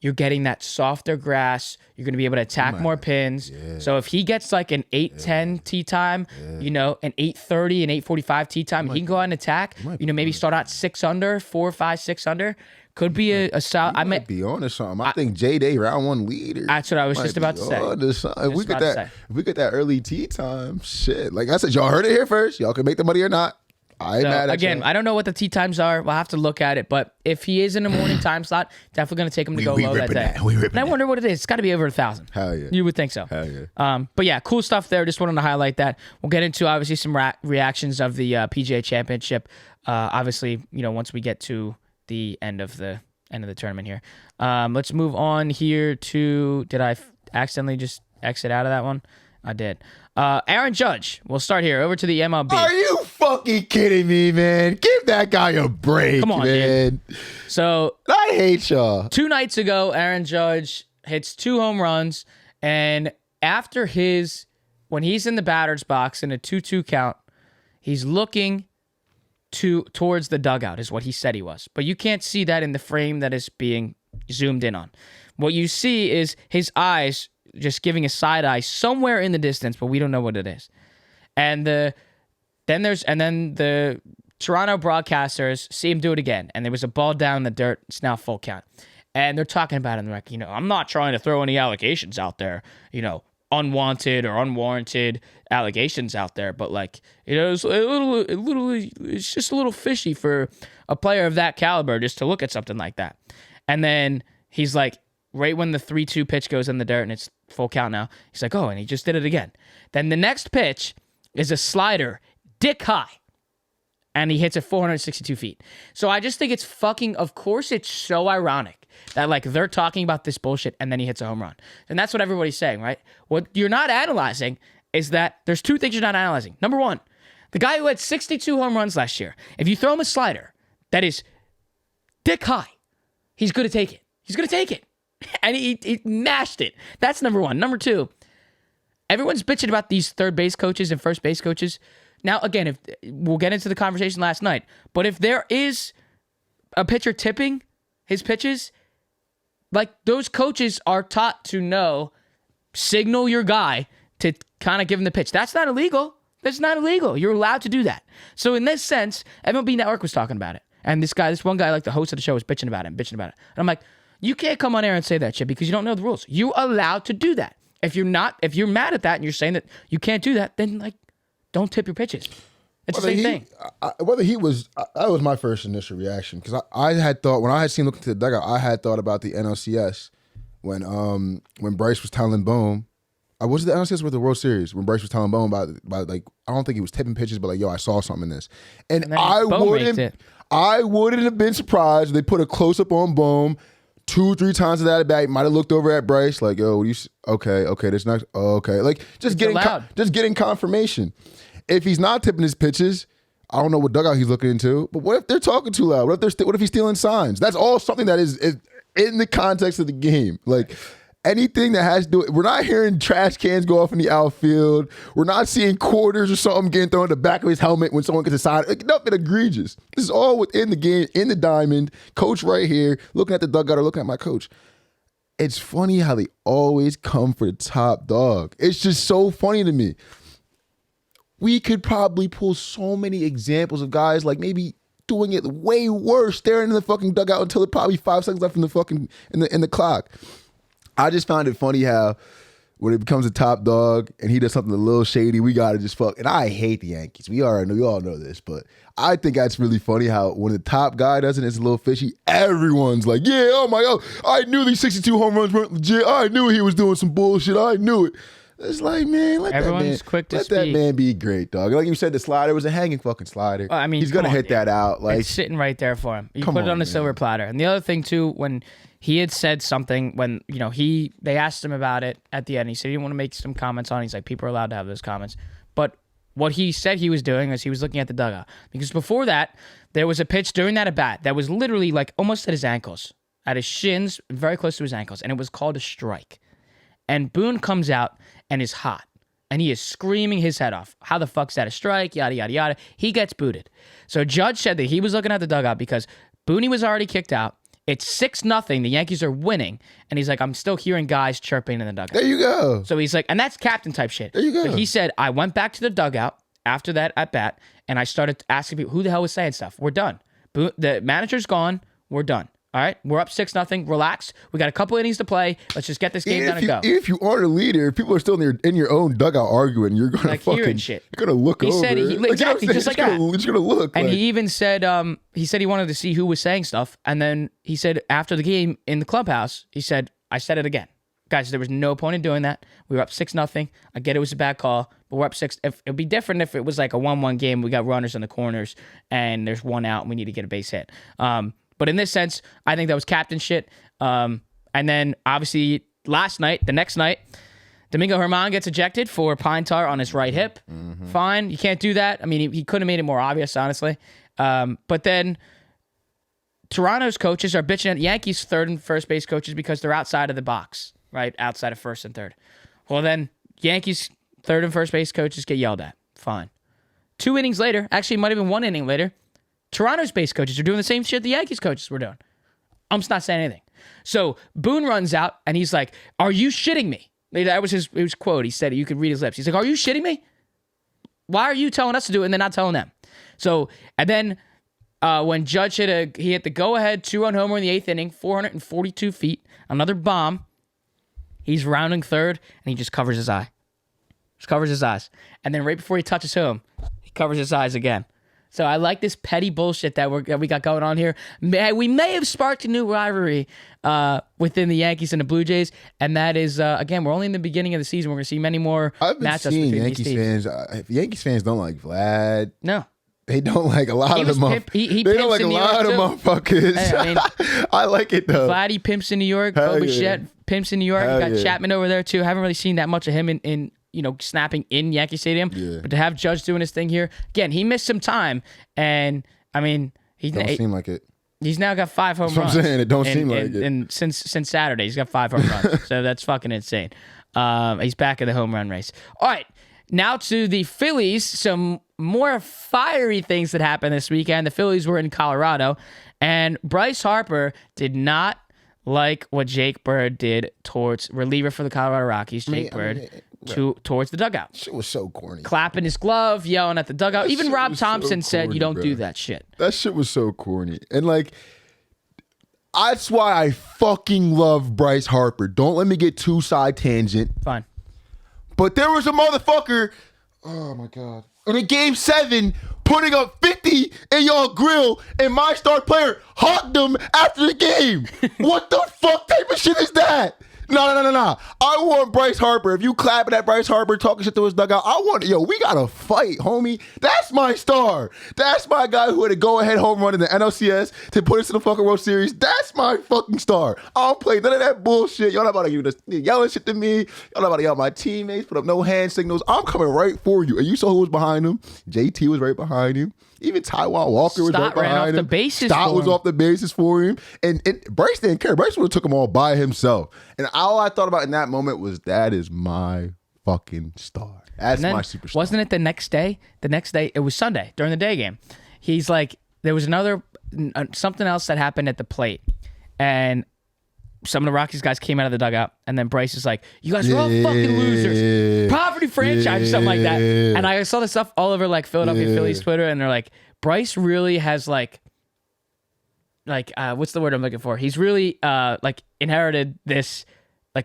you're getting that softer grass. You're going to be able to attack more pins. Yeah. So if he gets like an 8:10 tee time, you know, an 8:30 and 8:45 tee time, he can go out and attack. You know, maybe start out 6 under, 4, 5, 6 under. Could be a solid. I might be on to something. I think J-Day round one leader. That's what I was just about to say. If we get that early tee time, shit. Like I said, y'all heard it here first. Y'all can make the money or not. I ain't mad at again, you. I don't know what the tee times are. We'll have to look at it. But if he is in a morning time slot, definitely going to take him to go low that day. And I wonder what it is. It's got to be over 1,000. Hell yeah. You would think so. Hell yeah. But yeah, cool stuff there. Just wanted to highlight that. We'll get into obviously some reactions of the PGA Championship. Obviously, you know, once we get to the end of the tournament here. Let's move on here to. Did I accidentally just exit out of that one? I did. Aaron Judge. We'll start here. Over to the MLB. Are you fucking kidding me, man? Give that guy a break, come on, man. Dude. So I hate y'all. 2 nights ago, Aaron Judge hits 2 home runs, and after when he's in the batter's box in a 2-2 count, he's looking towards the dugout, is what he said he was. But you can't see that in the frame that is being zoomed in on. What you see is his eyes just giving a side eye somewhere in the distance, but we don't know what it is. And then the Toronto broadcasters see him do it again, and there was a ball down in the dirt. It's now full count, and they're talking about it in the record. You know, I'm not trying to throw any allegations out there. You know, unwanted or unwarranted allegations out there, but like, you know, it's just a little fishy for a player of that caliber just to look at something like that. And then he's like, right when the 3-2 pitch goes in the dirt and it's full count now, he's like, oh, and he just did it again. Then the next pitch is a slider, dick high, and he hits it 462 feet. So I just think it's fucking, of course, it's so ironic that like they're talking about this bullshit and then he hits a home run. And that's what everybody's saying, right? What you're not analyzing is that there's 2 things you're not analyzing. Number 1, the guy who had 62 home runs last year, if you throw him a slider that is dick high, he's going to take it. He's going to take it. And he mashed it. That's number 1. Number 2, everyone's bitching about these third base coaches and first base coaches. Now, again, if we'll get into the conversation last night, but if there is a pitcher tipping his pitches, like those coaches are taught to know, signal your guy to kind of give him the pitch. That's not illegal. That's not illegal. You're allowed to do that. So in this sense, MLB Network was talking about it. And this one guy, like the host of the show, was bitching about it. And I'm like, you can't come on air and say that shit because you don't know the rules. You're allowed to do that. If you're mad at that and you're saying that you can't do that, then like, don't tip your pitches. It's the same thing. That was my first initial reaction because I had thought, when I had seen looking to the dugout, I had thought about the NLCS when Bryce was telling Bohm, was it the NLCS or the World Series when Bryce was telling Bohm about like, I don't think he was tipping pitches, but like, yo, I saw something in this. And I wouldn't have been surprised if they put a close up on Bohm 2-3 times of that at bat. Might have looked over at Bryce like, yo, what do you okay, this next, okay. Like just getting confirmation. If he's not tipping his pitches, I don't know what dugout he's looking into, but what if they're talking too loud? What if he's stealing signs? That's all something that is in the context of the game. Like anything that has to do, we're not hearing trash cans go off in the outfield. We're not seeing quarters or something getting thrown in the back of his helmet when someone gets a sign. Like, nothing egregious. This is all within the game, in the diamond. Coach right here, looking at the dugout or looking at my coach. It's funny how they always come for the top dog. It's just so funny to me. We could probably pull so many examples of guys like maybe doing it way worse, staring in the fucking dugout until it's probably 5 seconds left in the fucking in the clock. I just found it funny how when it becomes a top dog and he does something a little shady, we gotta just fuck. And I hate the Yankees. We all know this, but I think that's really funny how when the top guy does it, it's a little fishy. Everyone's like, yeah, oh my God, I knew these 62 home runs weren't legit. I knew he was doing some bullshit. I knew it. It's like, man, let that man be great, dog. Like you said, the slider was a hanging fucking slider. I mean, he's gonna hit that out. Like it's sitting right there for him. You put it on a silver platter. And the other thing too, when he had said something, when they asked him about it at the end, he said he didn't want to make some comments on it. He's like, people are allowed to have those comments, but what he said he was doing is he was looking at the dugout. Because before that, there was a pitch during that at-bat that was literally like almost at his ankles, at his shins, very close to his ankles, and it was called a strike. And Boone comes out and is hot. And he is screaming his head off. How the fuck's that a strike? Yada, yada, yada. He gets booted. So Judge said that he was looking at the dugout because Booney was already kicked out. It's 6-0. The Yankees are winning. And he's like, I'm still hearing guys chirping in the dugout. There you go. So he's like, and that's captain type shit. There you go. So he said, I went back to the dugout after that at bat, and I started asking people, who the hell was saying stuff? We're done. The manager's gone. We're done. All right, we're up 6-0. Relax. We got a couple innings to play. Let's just get this game done and go. If you are the leader, if people are still in your own dugout arguing, you're gonna like fucking hearing shit. You're gonna look he over. Said exactly just like that. You're gonna look. And like, he even said he wanted to see who was saying stuff. And then he said after the game in the clubhouse, he said, I said it again. Guys, there was no point in doing that. We were up 6-0. I get it was a bad call, but we're up 6. It'd be different if it was like a 1-1 game. We got runners in the corners and there's one out and we need to get a base hit. But in this sense, I think that was captain shit. And then obviously the next night, Domingo Germán gets ejected for pine tar on his right hip. Mm-hmm. Fine. You can't do that. I mean, he could have made it more obvious, honestly. But then Toronto's coaches are bitching at Yankees' third and first base coaches because they're outside of the box, right? Outside of first and third. Well, then Yankees' third and first base coaches get yelled at. Fine. 2 innings later, actually, it might have been 1 inning later, Toronto's base coaches are doing the same shit the Yankees coaches were doing. I'm just not saying anything. So Boone runs out and he's like, are you shitting me? That was his quote. He said it. You could read his lips. He's like, are you shitting me? Why are you telling us to do it and they're not telling them? So, and then when Judge hit the go-ahead 2-run homer in the 8th inning, 442 feet, another bomb, he's rounding third and he just covers his eye. Just covers his eyes. And then right before he touches home, he covers his eyes again. So I like this petty bullshit that we got going on here. We may have sparked a new rivalry within the Yankees and the Blue Jays, and that is again, we're only in the beginning of the season. We're gonna see many more matchups between Yankees these teams. fans. Yankees fans don't like Vlad. No, they don't like a lot of them. They don't like a lot of motherfuckers. Hey, I mean, I like it though. Vladdy pimps in New York. Bichette pimps in New York. You got Chapman over there too. Haven't really seen that much of him in snapping in Yankee Stadium. Yeah. But to have Judge doing his thing here, again, he missed some time. And, I mean, he don't seem like it. He's now got 5 home runs. That's what I'm saying. It don't seem like it. And since Saturday, he's got 5 home runs. So that's fucking insane. He's back in the home run race. All right. Now to the Phillies. Some more fiery things that happened this weekend. The Phillies were in Colorado. And Bryce Harper did not like what Jake Bird did towards reliever for the Colorado Rockies, Bird. Towards the dugout. Shit was so corny. Clapping his glove, yelling at the dugout. Even Rob Thompson said, you don't do that shit. That shit was so corny. And that's why I fucking love Bryce Harper. Don't let me get too side tangent. Fine. But there was a motherfucker, oh my God, in a game 7 putting up 50 in y'all grill and my star player hugged him after the game. What the fuck type of shit is that? No. I want Bryce Harper. If you clapping at Bryce Harper, talking shit to his dugout, we got to fight, homie. That's my star. That's my guy who had a go-ahead home run in the NLCS to put us in the fucking World Series. That's my fucking star. I don't play none of that bullshit. Y'all not about to give this yelling shit to me. Y'all not about to yell at my teammates, put up no hand signals. I'm coming right for you. And you saw who was behind him. JT was right behind him. Even Taiwan Walker was right behind him. Stott was off the bases for him. And Bryce didn't care. Bryce would have took him all by himself. And all I thought about in that moment was, that is my fucking star. That's my superstar. Wasn't it the next day? The next day, it was Sunday during the day game. He's like, there was something else that happened at the plate. And some of the Rockies guys came out of the dugout, and then Bryce is like, you guys are all fucking losers. Poverty franchise or something like that. And I saw this stuff all over Philadelphia Phillies Twitter, and they're like, Bryce really has what's the word I'm looking for? He's really inherited this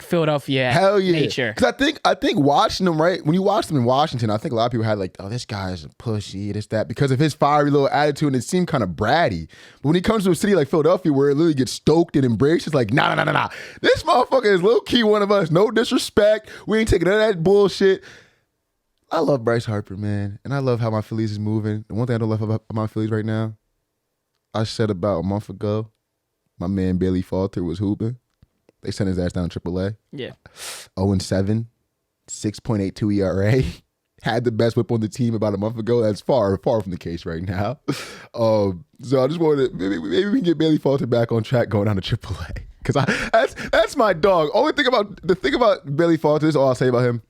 Philadelphia nature. Because I think watching him, right, when you watched him in Washington, I think a lot of people had this guy's a pushy, this, that, because of his fiery little attitude, and it seemed kind of bratty. But when he comes to a city like Philadelphia where it literally gets stoked and embraced, it's like, nah. This motherfucker is low-key one of us. No disrespect. We ain't taking none of that bullshit. I love Bryce Harper, man. And I love how my Phillies is moving. The one thing I don't love about my Phillies right now, I said about a month ago, my man Bailey Falter was hooping. They sent his ass down to AAA. Yeah. 0-7, 6.82 ERA. had the best whip on the team about a month ago. That's far from the case right now. So I just wanted maybe we can get Bailey Falter back on track going down to AAA. Because that's my dog. The thing about Bailey Falter, this is all I'll say about him.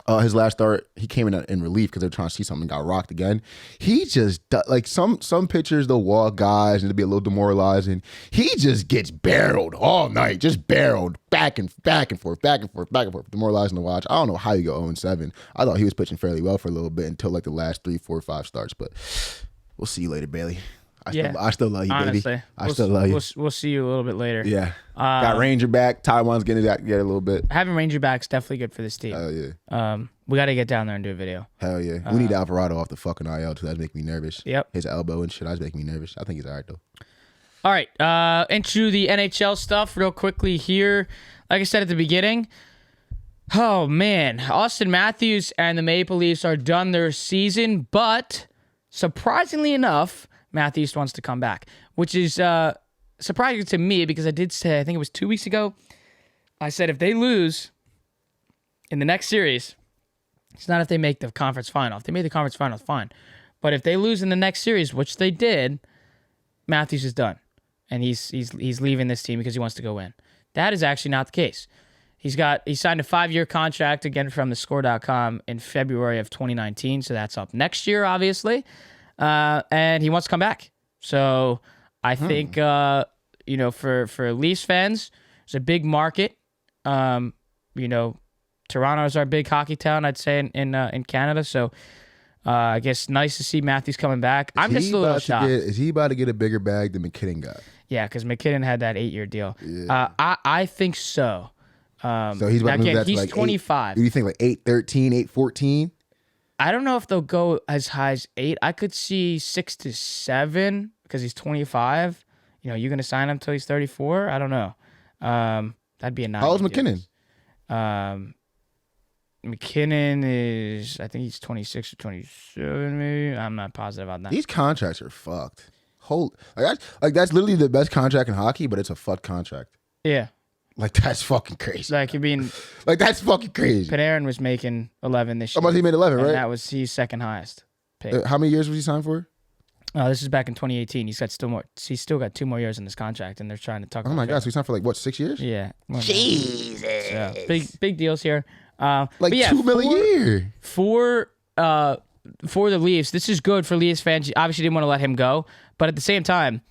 His last start, he came in relief because they're trying to see something, got rocked again. He just, like some pitchers, they'll walk guys and it'll be a little demoralizing. He just gets barreled all night, just barreled back and forth, demoralizing to watch. I don't know how you go 0-7. I thought he was pitching fairly well for a little bit until like the last 3, 4, 5 starts, but we'll see you later, Bailey. I still love you, honestly, baby. I still love you. We'll see you a little bit later. Yeah. Got Ranger back. Taiwan's getting that a little bit. Having Ranger back is definitely good for this team. Hell yeah. We got to get down there and do a video. Hell yeah. We need Alvarado off the fucking IL too. That's making me nervous. Yep. His elbow and shit. That's making me nervous. I think he's all right though. All right. Into the NHL stuff real quickly here. Like I said at the beginning. Oh man, Austin Matthews and the Maple Leafs are done their season, but surprisingly enough, Matthews wants to come back, which is surprising to me because I did say, I think it was 2 weeks ago, I said if they lose in the next series, it's not if they make the conference final. If they made the conference final, fine. But if they lose in the next series, which they did, Matthews is done. And he's leaving this team because he wants to go in. That is actually not the case. He signed a 5-year contract, again, from the in February of 2019, so that's up next year, obviously. And he wants to come back. So I think, for Leafs fans, it's a big market. Toronto is our big hockey town, I'd say, in Canada. So I guess nice to see Matthews coming back. I'm just a little shocked. Is he about to get a bigger bag than McKinnon got? Yeah, because McKinnon had that 8-year deal. Yeah. I think so. So he's about to move that to like 25. Do you think like 8-13, 8-14? I don't know if they'll go as high as 8. I could see 6-7 because he's 25. You're going to sign him until he's 34? I don't know. That'd be a nice. How old is McKinnon? McKinnon is, I think he's 26 or 27 maybe. I'm not positive on that. These contracts are fucked. That's literally the best contract in hockey, but it's a fucked contract. Yeah. Like, that's fucking crazy. That's fucking crazy. Panarin was making 11 this year. How much he made 11, right? That was he's second highest paid. How many years was he signed for? This is back in 2018. He's still got 2 more years in this contract, and they're trying to talk. Oh my God! So he signed for 6 years? Yeah. Jesus. So, big deals here. $2 million a year for the Leafs. This is good for Leafs fans. Obviously, didn't want to let him go, but at the same time,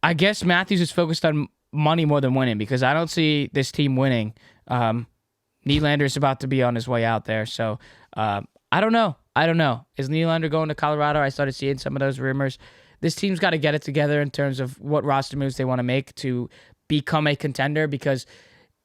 I guess Matthews is focused on money more than winning because I don't see this team winning. Nylander is about to be on his way out there, so I don't know. Is Nylander going to Colorado? I started seeing some of those rumors. This team's got to get it together in terms of what roster moves they want to make to become a contender because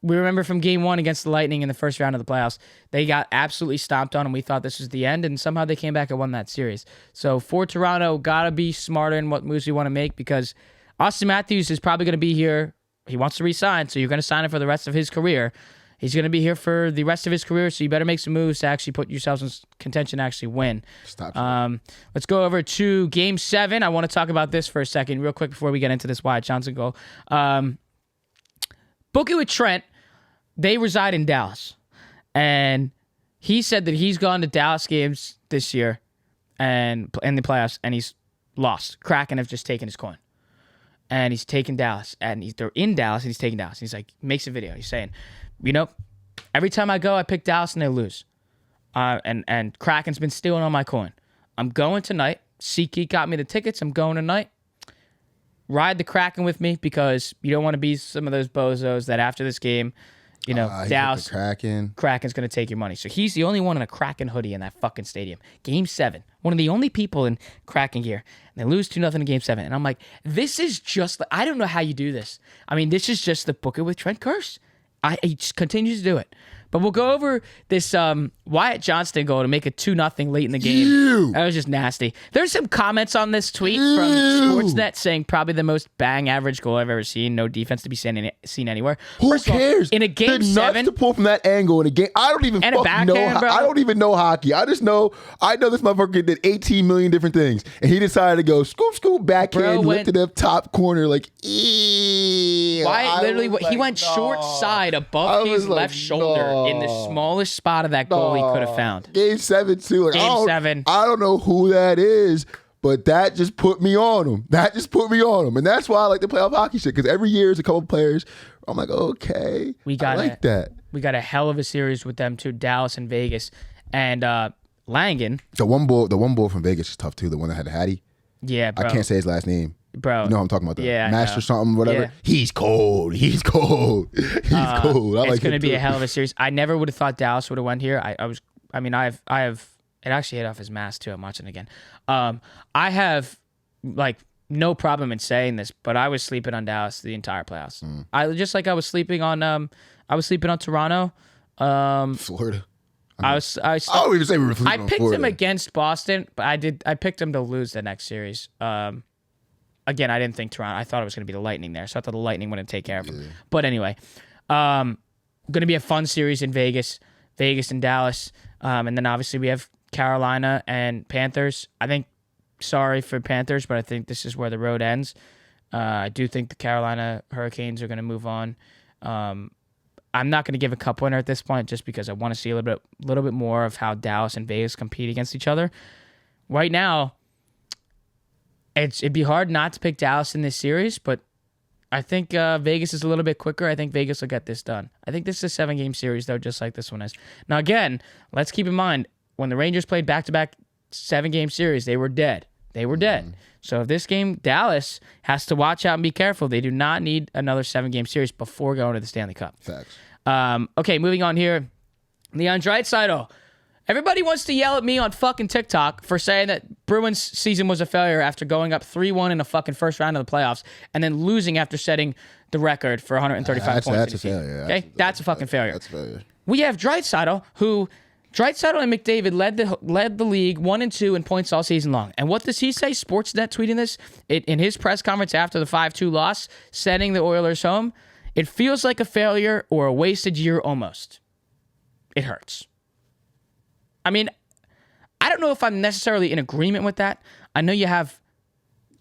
we remember from Game 1 against the Lightning in the first round of the playoffs, they got absolutely stomped on and we thought this was the end, and somehow they came back and won that series. So for Toronto, got to be smarter in what moves you want to make because Austin Matthews is probably going to be here. He wants to re-sign, so you're going to sign him for the rest of his career. He's going to be here for the rest of his career, so you better make some moves to actually put yourselves in contention to actually win. Let's go over to Game 7. I want to talk about this for a second real quick before we get into this Wyatt Johnson goal. Bookie with Trent, they reside in Dallas, and he said that he's gone to Dallas games this year and in the playoffs, and he's lost. Kraken have just taken his coin. And he's taking Dallas, and they're in Dallas, and he's taking Dallas. He's like, makes a video. He's saying, every time I go, I pick Dallas, and they lose. And Kraken's been stealing all my coin. I'm going tonight. SeatGeek got me the tickets. I'm going tonight. Ride the Kraken with me because you don't want to be some of those bozos that after this game, Dallas, Kraken's going to take your money. So he's the only one in a Kraken hoodie in that fucking stadium. Game 7. One of the only people in Kraken gear. And they lose 2-0 in Game 7. And I'm like, this is just, I don't know how you do this. I mean, this is just the book it with Trent curse. He just continues to do it. But we'll go over this Wyatt Johnston goal to make it 2-0 late in the game. That was just nasty. There's some comments on this tweet from Sportsnet saying probably the most bang average goal I've ever seen. No defense to be seen anywhere. Who cares? In a Game 7. Nuts to pull from that angle in a game. I don't even know. I don't even know hockey. I know this motherfucker did 18 million different things. And he decided to go scoop, backhand, lifted up top corner like, Wyatt literally, he went short side above his left shoulder in the smallest spot of that goal he could have found. Game 7 too. Like, Game 7. I don't know who that is, but that just put me on him. And that's why I like to play off hockey shit, because every year there's a couple of players. I'm like, okay, I like that. We got a hell of a series with them too, Dallas and Vegas. And Langen. The one bull from Vegas is tough too. The one that had the Hattie. Yeah, bro. I can't say his last name. Bro. You know what I'm talking about, though. Yeah, Master something, whatever. Yeah. He's cold. He's cold. It's going to be a hell of a series. I never would have thought Dallas would have won here. I have it actually hit off his mask too. I'm watching it again. I have like no problem in saying this, but I was sleeping on Dallas the entire playoffs. I was sleeping on Toronto. Florida. I don't even say we were sleeping on picked Florida. him against Boston, but I picked him to lose the next series. Again, I didn't think Toronto. I thought it was going to be the Lightning there, so I thought the Lightning wouldn't take care of him. But anyway, going to be a fun series in Vegas and Dallas, and then obviously we have Carolina and Panthers. I think, sorry for Panthers, but I think this is where the road ends. I do think the Carolina Hurricanes are going to move on. I'm not going to give a cup winner at this point, just because I want to see a little bit more of how Dallas and Vegas compete against each other. Right now, it'd be hard not to pick Dallas in this series, but I think Vegas is a little bit quicker. I think Vegas will get this done. I think this is a 7-game series, though, just like this one is. Now, again, let's keep in mind, when the Rangers played back-to-back 7-game series, they were dead. So if this game, Dallas has to watch out and be careful. They do not need another 7-game series before going to the Stanley Cup. Facts. Okay, moving on here. Leon Draisaitl. Everybody wants to yell at me on fucking TikTok for saying that Bruins season was a failure after going up 3-1 in the fucking first round of the playoffs and then losing after setting the record for 135 points. That's a failure. Okay, that's a fucking failure. That's a failure. We have Draisaitl, who Draisaitl and McDavid led the league 1 and 2 in points all season long. And what does he say? Sportsnet tweeting this in his press conference after the 5-2 loss, sending the Oilers home. It feels like a failure or a wasted year almost. It hurts. I mean, I don't know if I'm necessarily in agreement with that. I know you have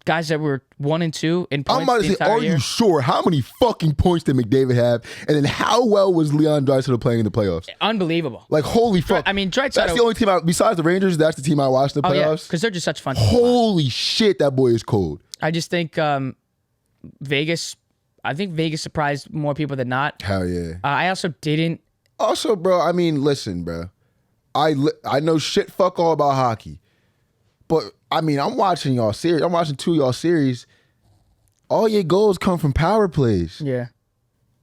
guys that were 1 and 2 in points. I'm about to say, are you sure? How many fucking points did McDavid have? And then how well was Leon Draisaitl playing in the playoffs? Unbelievable. Like, holy fuck. I mean, Draisaitl. That's the only team besides the Rangers, that's the team I watched in the playoffs. Because they're just such fun. Holy shit, that boy is cold. I just think Vegas surprised more people than not. Hell yeah. I also didn't. Also, bro, I mean, listen, bro. I know shit fuck all about hockey. But, I mean, I'm watching y'all series. I'm watching 2 of y'all series. All your goals come from power plays. Yeah.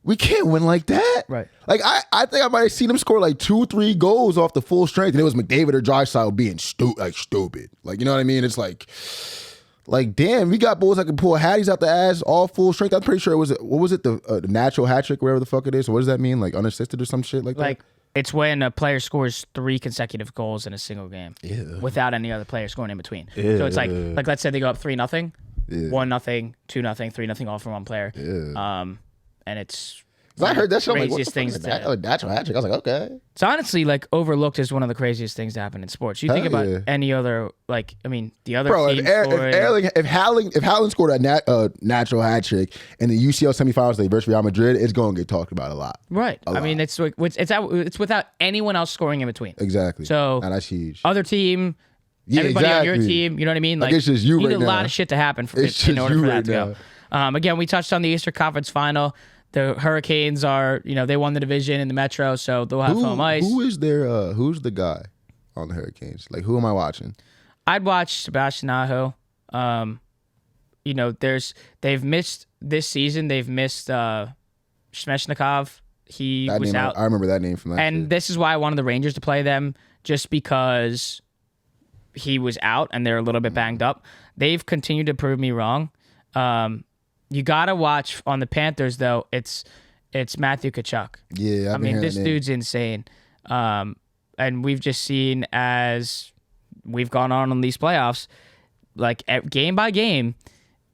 We can't win like that. Right. Like, I think I might have seen him score like 2 or 3 goals off the full strength, and it was McDavid or Draisaitl being stupid. Like, you know what I mean? It's like, damn, we got bulls that can pull Hatties out the ass all full strength. I'm pretty sure it was, what was it, the natural hat trick, whatever the fuck it is. So what does that mean? Like unassisted or some shit like that? Like, it's when a player scores 3 consecutive goals in a single game without any other player scoring in between. So it's like let's say they go up 3-0, 1-0, 2-0, 3-0, all from one player. And it's I heard that shit. Craziest like, what the things. fuck is natural hat trick. I was like, okay. It's honestly like overlooked as one of the craziest things to happen in sports. You think about any other, like, I mean, the other team. If Haaland scored a natural hat trick in the UCL semifinals versus Real Madrid, it's going to get talked about a lot. Right. I mean, it's without anyone else scoring in between. Exactly. So that's huge. Other team. Everybody on your team, you know what I mean? Like it's just you need right a now. lot of shit to happen in order for that to go. Again, we touched on the Eastern Conference Final. The Hurricanes are, they won the division in the Metro, so they'll have home ice. Who's the guy on the Hurricanes? Like, who am I watching? I'd watch Sebastian Aho. They've missed this season. They've missed Svechnikov. He was out. I remember that name from that. And this is why I wanted the Rangers to play them, just because he was out and they're a little bit banged up. They've continued to prove me wrong. You gotta watch on the Panthers though. It's Matthew Tkachuk. Yeah, I mean this dude's insane. And we've just seen as we've gone on these playoffs, like game by game,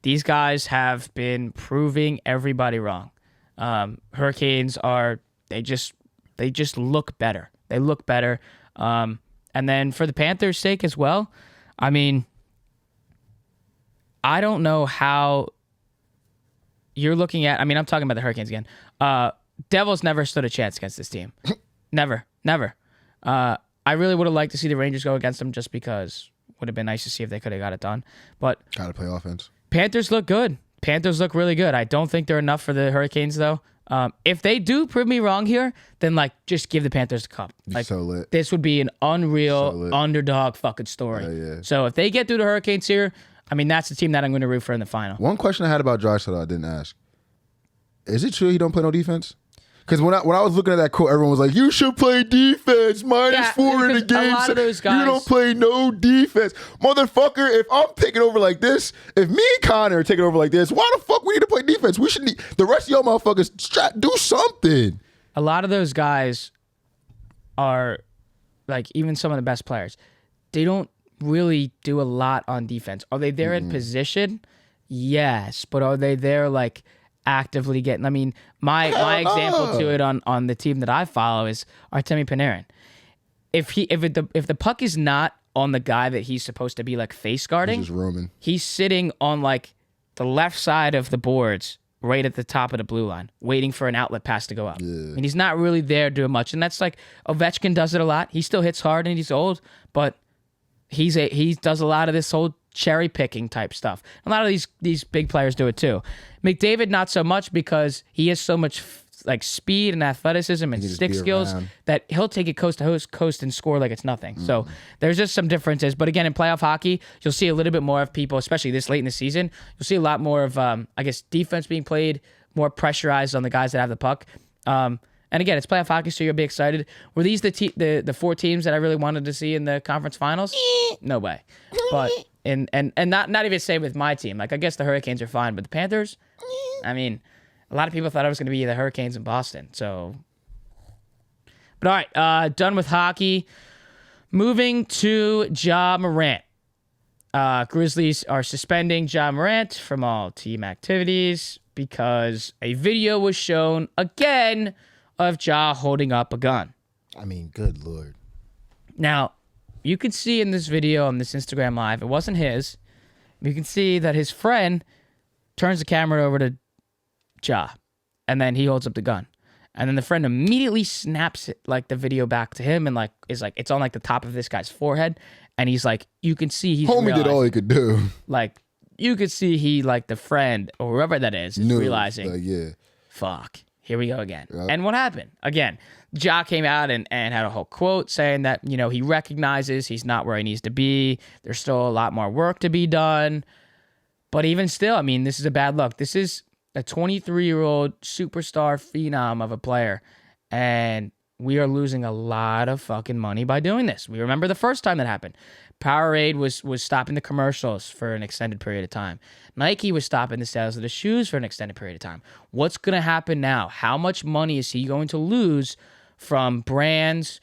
these guys have been proving everybody wrong. Hurricanes they just look better. They look better. And then for the Panthers' sake as well, I mean, I don't know how. you're looking at, I mean, I'm talking about the Hurricanes again. Devils never stood a chance against this team. Never. I really would have liked to see the Rangers go against them just because it would have been nice to see if they could have got it done. But Gotta play offense. Panthers look good. Panthers look really good. I don't think they're enough for the Hurricanes, though. If they do prove me wrong here, then, like, just give the Panthers a cup. Like, so lit. This would be an unreal underdog fucking story. Yeah. So if they get through the Hurricanes here, I mean, that's the team that I'm going to root for in the final. One question I had about Draisaitl I didn't ask. Is it true he don't play no defense? Because when I was looking at that quote, everyone was like, you should play defense. -4 in the game. A lot of those guys, you don't play no defense. Motherfucker, if I'm taking over like this, if me and Connor are taking over like this, why the fuck we need to play defense? We should need, the rest of y'all motherfuckers do something. A lot of those guys are, like, even some of the best players, they don't really do a lot on defense. Are they there in position? Yes. But are they there, like, actively getting? I mean, my example to it on the team that I follow is Artemi Panarin. If the puck is not on the guy that he's supposed to be, like, face guarding, He's just roaming. He's sitting on, like, the left side of the boards, right at the top of the blue line, waiting for an outlet pass to go up. Yeah. And he's not really there doing much. And that's like Ovechkin does it a lot. He still hits hard and he's old, but he does a lot of this whole cherry picking type stuff. A lot of these big players do it too. McDavid not so much because he has so much like speed and athleticism and stick skills that he'll take it coast to coast and score like it's nothing. So there's just some differences. But again, in playoff hockey, you'll see a little bit more of people, especially this late in the season. You'll see a lot more of I guess defense being played, more pressurized on the guys that have the puck. And again, it's playoff hockey, so you'll be excited. Were these the four teams that I really wanted to see in the conference finals? No way. But and not even same with my team. Like, I guess the Hurricanes are fine, but the Panthers, I mean, a lot of people thought it was going to be the Hurricanes in Boston. So, but all right, done with hockey. Moving to Ja Morant. Grizzlies are suspending Ja Morant from all team activities because a video was shown again of Ja holding up a gun. I mean, good Lord. Now, you can see in this video on this Instagram Live, it wasn't his. You can see that his friend turns the camera over to Ja, and then he holds up the gun. And then the friend immediately snaps it, like, the video back to him and, like, is like, it's on, like, the top of this guy's forehead. And he's like, you can see he's Homie did all he could do. Like, you could see he, like, the friend, or whoever that is realizing, yeah, fuck, here we go again. Yep. And what happened? Again, Ja came out and had a whole quote saying that, you know, he recognizes he's not where he needs to be. There's still a lot more work to be done. But even still, I mean, this is a bad look. This is a 23-year-old superstar phenom of a player. And we are losing a lot of fucking money by doing this. We remember the first time that happened. Powerade was stopping the commercials for an extended period of time. Nike was stopping the sales of the shoes for an extended period of time. What's going to happen now? How much money is he going to lose from brands?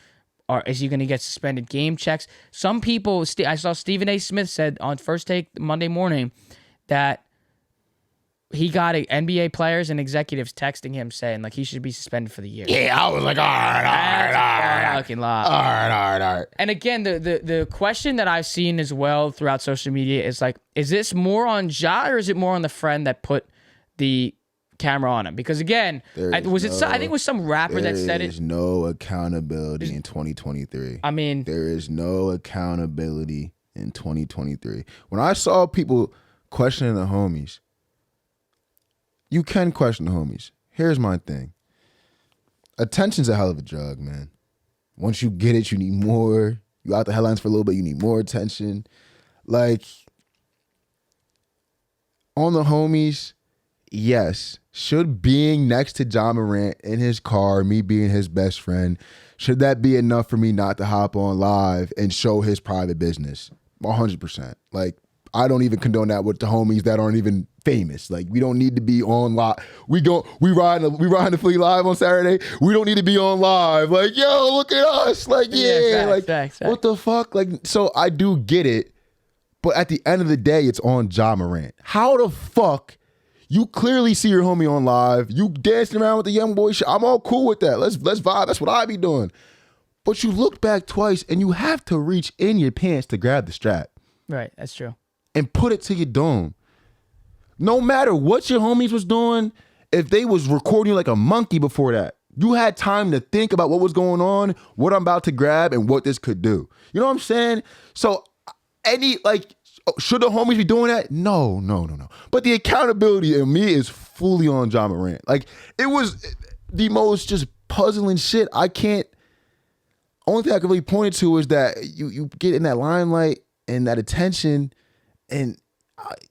Or is he going to get suspended game checks? Some people, I saw Stephen A. Smith said on First Take Monday morning that he got NBA players and executives texting him saying, like, he should be suspended for the year. Yeah, I was like, all right. Fucking lie. And again, the question that I've seen as well throughout social media is, like, is this more on Ja or is it more on the friend that put the camera on him? Because again, I think it was some rapper that said it. There is no accountability in 2023. I mean, there is no accountability in 2023. When I saw people questioning the homies, you can question the homies. Here's my thing. Attention's a hell of a drug, man. Once you get it, you need more. You out the headlines for a little bit, you need more attention. Like, on the homies, yes. Should being next to Ja Morant in his car, me being his best friend, should that be enough for me not to hop on live and show his private business? 100%. Like, I don't even condone that with the homies that aren't even famous. Like, we don't need to be on live. We ride the Flea live on Saturday. We don't need to be on live. Like, yo, look at us. Like, yeah, facts. What the fuck? Like, so I do get it, but at the end of the day, it's on Ja Morant. How the fuck? You clearly see your homie on live. You dancing around with the young boy shit. I'm all cool with that. Let's vibe. That's what I be doing. But you look back twice and you have to reach in your pants to grab the strap. Right, that's true. And put it to your dome. No matter what your homies was doing, if they was recording you like a monkey before that, you had time to think about what was going on, what I'm about to grab, and what this could do. You know what I'm saying? So should the homies be doing that? No. But the accountability in me is fully on Ja Morant. Like, it was the most just puzzling shit. Only thing I can really point it to is that you get in that limelight and that attention, and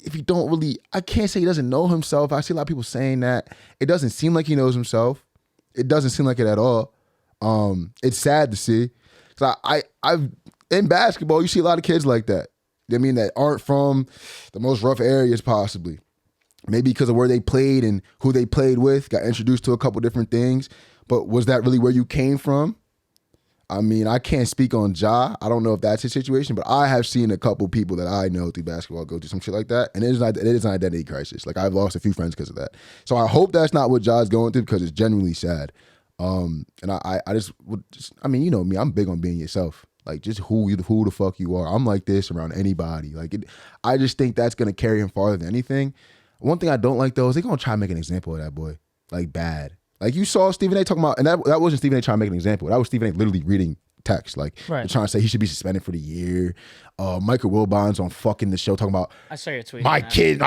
if you don't really, I can't say he doesn't know himself. I see a lot of people saying that. It doesn't seem like he knows himself. It doesn't seem like it at all. It's sad to see. So I've in basketball, you see a lot of kids like that. I mean, that aren't from the most rough areas possibly. Maybe because of where they played and who they played with, got introduced to a couple different things. But was that really where you came from? I mean, I can't speak on Ja. I don't know if that's his situation, but I have seen a couple people that I know through basketball go through some shit like that. And it is an identity crisis. Like, I've lost a few friends because of that. So I hope that's not what Ja's going through, because it's genuinely sad. And I mean, you know me, I'm big on being yourself. Like, just who the fuck you are. I'm like this around anybody. Like, I just think that's going to carry him farther than anything. One thing I don't like, though, is they're going to try to make an example of that boy. Like, bad. Like, you saw Stephen A. talking about, and that wasn't Stephen A. trying to make an example. That was Stephen A. literally reading text. Like, they're trying to say he should be suspended for the year. Michael Wilbon's on fucking the show talking about, I saw your tweet. I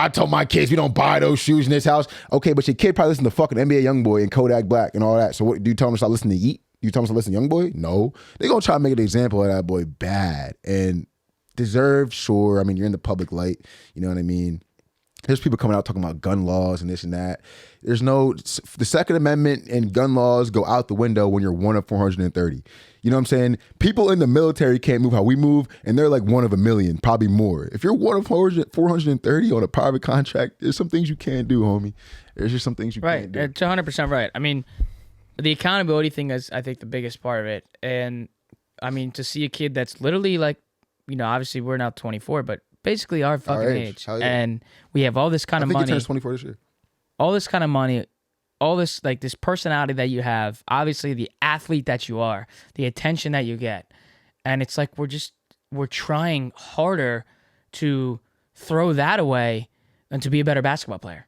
told my kids we don't buy those shoes in this house. Okay, but your kid probably listens to fucking NBA Youngboy and Kodak Black and all that. So what do you tell him to start listening to Yeet? You tell him to listen to Youngboy? No. They're going to try to make an example of that boy bad. And deserved, sure. I mean, you're in the public light. You know what I mean? There's people coming out talking about gun laws and this and that. The Second Amendment and gun laws go out the window when you're one of 430. You know what I'm saying? People in the military can't move how we move, and they're like one of a million, probably more. If you're one of 430 on a private contract, there's some things you can't do, homie. There's just some things you can't do. It's 100% right. I mean, the accountability thing is, I think, the biggest part of it. And, I mean, to see a kid that's literally like, you know, obviously we're now 24, but basically our fucking age. Yeah. And we have all this kind of money. I think he turns 24 this year. All this kind of money, all this, like, this personality that you have, obviously the athlete that you are, the attention that you get. And it's like we're trying harder to throw that away than to be a better basketball player.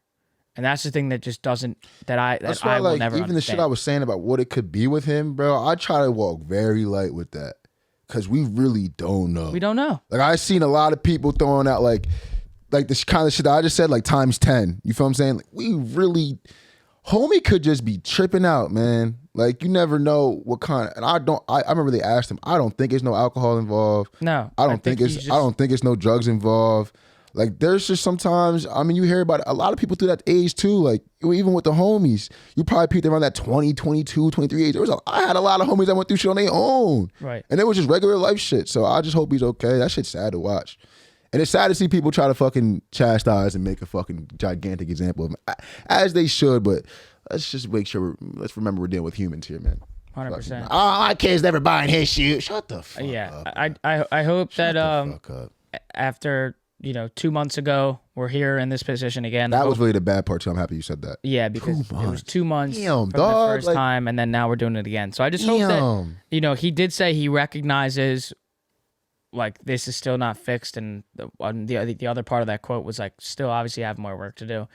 And that's the thing that just doesn't, that's why, I will never even understand. The shit I was saying about what it could be with him, bro, I try to walk very light with that. Because we really don't know. We don't know. Like, I've seen a lot of people throwing out like this kind of shit that I just said, like times 10. You feel what I'm saying? Like, we really, homie could just be tripping out, man. Like, you never know what kind of, and I remember they asked him, I don't think there's no alcohol involved. No. I don't think it's no drugs involved. Like, there's just sometimes, I mean, you hear about a lot of people through that age too. Like, even with the homies, you probably peaked around that 20, 22, 23 age. I had a lot of homies that went through shit on their own. Right. And it was just regular life shit. So I just hope he's okay. That shit's sad to watch. And it's sad to see people try to fucking chastise and make a fucking gigantic example of him, as they should. But let's just make sure, let's remember we're dealing with humans here, man. 100%. Oh, my kid's never buying his shoe. Shut the fuck up. I hope Shut that the fuck up. After, 2 months ago, we're here in this position again. That was really the bad part too. I'm happy you said that. Yeah, because it was 2 months from the first time, and then now we're doing it again. So I just hope that, he did say he recognizes, like, this is still not fixed, and the other part of that quote was like, still obviously have more work to do.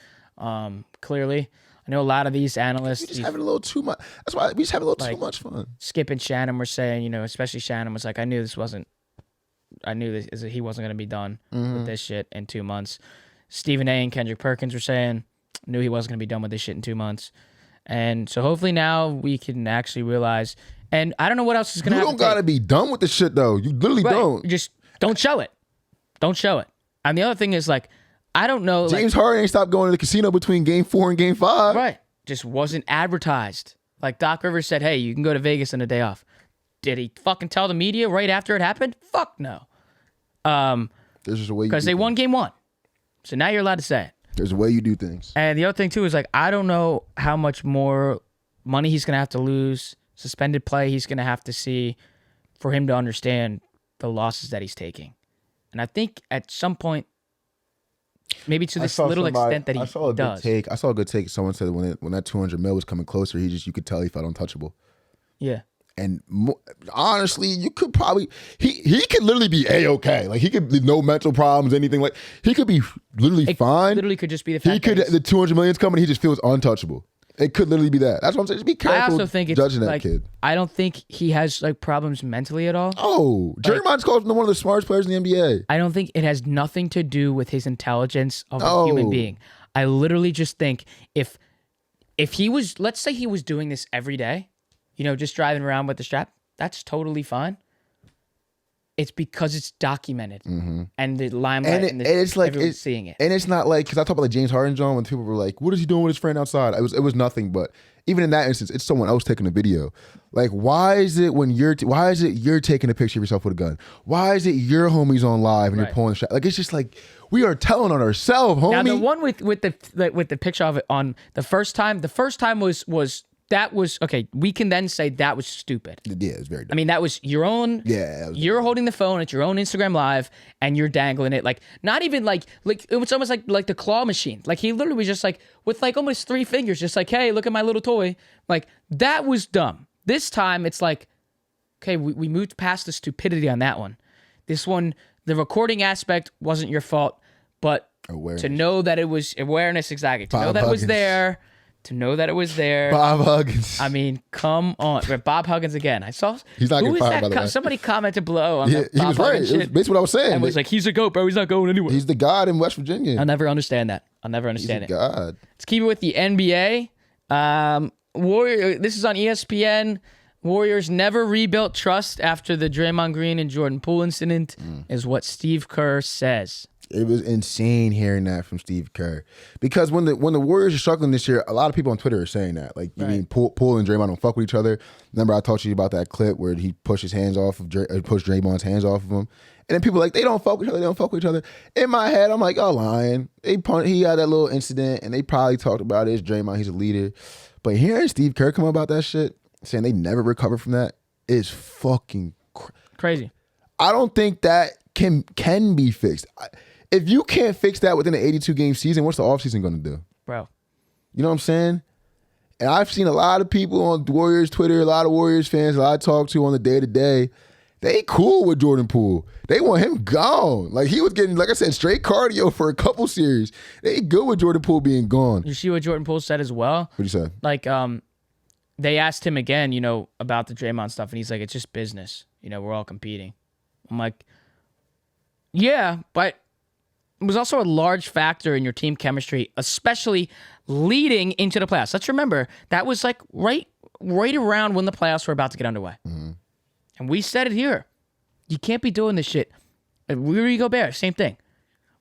Clearly, I know a lot of these analysts. We just having a little too much. That's why we just having a little too much fun. Skip and Shannon were saying, especially Shannon was like, I knew he wasn't going to be done with this shit in 2 months. Stephen A. and Kendrick Perkins were saying, knew he wasn't going to be done with this shit in 2 months. And so hopefully now we can actually realize, and I don't know what else is going to happen. You don't got to be done with the shit though. You literally don't. Just don't show it. Don't show it. And the other thing is, like, I don't know. James Harden ain't stopped going to the casino between game 4 and game 5. Right. Just wasn't advertised. Like, Doc Rivers said, hey, you can go to Vegas on a day off. Did he fucking tell the media right after it happened? Fuck no. There's just a way, because they won game 1. So now you're allowed to say it. There's a way you do things. And the other thing too is, like, I don't know how much more money he's going to have to lose, suspended play he's going to have to see for him to understand the losses that he's taking. And I think at some point, maybe to this little extent that he does. I saw a good take. Someone said when that 200 mil was coming closer, you could tell he felt untouchable. Yeah. And honestly, you could probably he could literally be A-okay. Like he could be no mental problems, anything like he could be literally fine. Literally could just be the fact he could that the 200 million's coming. He just feels untouchable. It could literally be that. That's what I'm saying. Just be careful. I also think it's judging that like, kid. I don't think he has like problems mentally at all. Oh, Draymond's called one of the smartest players in the NBA. I don't think it has nothing to do with his intelligence of a human being. I literally just think if he was, let's say he was doing this every day, just driving around with the strap, that's totally fine. It's because it's documented and the limelight and it's like everyone's seeing it. And it's not like, because I talk about like James Harden, John, when people were like, what is he doing with his friend outside? It was nothing, but even in that instance, it's someone else taking a video. Like, why is it you're taking a picture of yourself with a gun? Why is it your homies on live and you're pulling the shot? Like, it's just like, we are telling on ourselves, homie. Now the one with the picture of it on the first time was okay. We can then say that was stupid. Yeah, it's very dumb. I mean, that was your own. Yeah, you're holding the phone at your own Instagram Live, and you're dangling it. Like, not even like it was almost like the claw machine. Like, he literally was just like with like almost 3 fingers, just like, hey, look at my little toy. Like, that was dumb. This time, it's like, okay, we moved past the stupidity on that one. This one, the recording aspect wasn't your fault, but awareness. To know that it was awareness, exactly. To know that it was there. To know that it was there. Bob Huggins. I mean, come on. Bob Huggins again. I saw. He's not getting fired, by the way. Somebody commented below on that he Bob was right. Huggins It was basically what I was saying. And was like, he's a GOAT, bro. He's not going anywhere. He's the god in West Virginia. I'll never understand that. I'll never understand He's a god. Let's keep it with the NBA. This is on ESPN. Warriors never rebuilt trust after the Draymond Green and Jordan Poole incident, is what Steve Kerr says. It was insane hearing that from Steve Kerr, because when the Warriors are struggling this year, a lot of people on Twitter are saying that, like, you mean Poole and Draymond don't fuck with each other. Remember I talked to you about that clip where he pushed his hands off of pushed Draymond's hands off of him, and then people are like, they don't fuck with each other. They don't fuck with each other. In my head, I'm like, oh, lying. He had that little incident, and they probably talked about it. It's Draymond, he's a leader. But hearing Steve Kerr come about that shit, saying they never recovered from that, is fucking crazy. I don't think that can be fixed. If you can't fix that within an 82-game season, what's the offseason going to do? Bro. You know what I'm saying? And I've seen a lot of people on Warriors Twitter, a lot of Warriors fans that I talk to on the day-to-day, they cool with Jordan Poole. They want him gone. Like, he was getting, like I said, straight cardio for a couple series. They good with Jordan Poole being gone. You see what Jordan Poole said as well? What'd he say? Like, they asked him again, about the Draymond stuff, and he's like, it's just business. We're all competing. I'm like, yeah, but it was also a large factor in your team chemistry, especially leading into the playoffs. Let's remember, that was like right around when the playoffs were about to get underway. Mm-hmm. And we said it here. You can't be doing this shit. Rudy Gobert, same thing.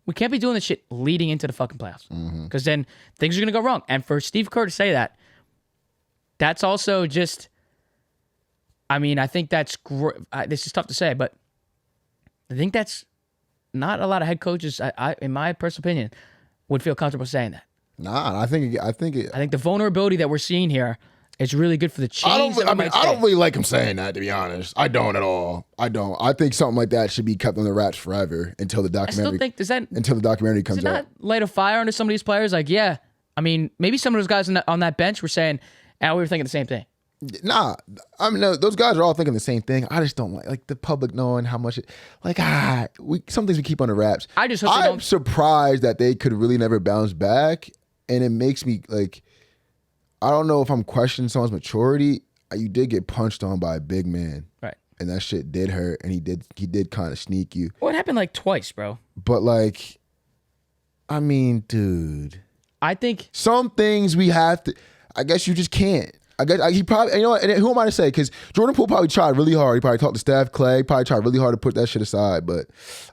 We can't be doing this shit leading into the fucking playoffs. Because then things are going to go wrong. And for Steve Kerr to say that, that's also just, I mean, I think that's, this is tough to say, but I think that's not a lot of head coaches, I in my personal opinion, would feel comfortable saying that. Nah, I think the vulnerability that we're seeing here is really good for the change. I don't really like him saying that, to be honest. I don't at all. I don't. I think something like that should be kept on the wraps forever until the documentary. I still think until the documentary comes out. Does it not light a fire under some of these players? Like, yeah, I mean, maybe some of those guys on that bench were saying, we were thinking the same thing. Nah, I mean, no, those guys are all thinking the same thing. I just don't like the public knowing how much some things we keep under wraps. I just hope I'm surprised that they could really never bounce back, and it makes me like, I don't know if I'm questioning someone's maturity. You did get punched on by a big man, right? And that shit did hurt, and he did kind of sneak you. Well, it happened like twice, bro. But like, I mean, dude, I think some things we have to. I guess you just can't. I guess he probably, and who am I to say? Because Jordan Poole probably tried really hard. He probably talked to Steph, Clay, probably tried really hard to put that shit aside. But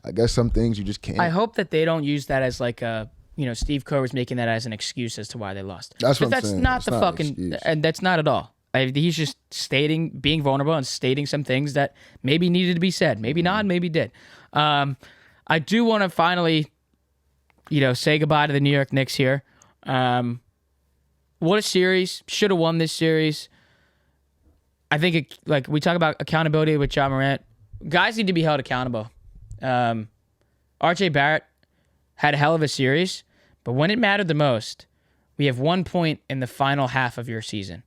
I guess some things you just can't. I hope that they don't use that as like a, Steve Kerr was making that as an excuse as to why they lost. That's what I'm saying. That's not the fucking, and that's not at all. He's just being vulnerable and stating some things that maybe needed to be said. Maybe not, maybe did. I do want to finally, say goodbye to the New York Knicks here. What a series. Should have won this series. I think, we talk about accountability with Ja Morant. Guys need to be held accountable. RJ Barrett had a hell of a series, but when it mattered the most, we have 1 point in the final half of your season.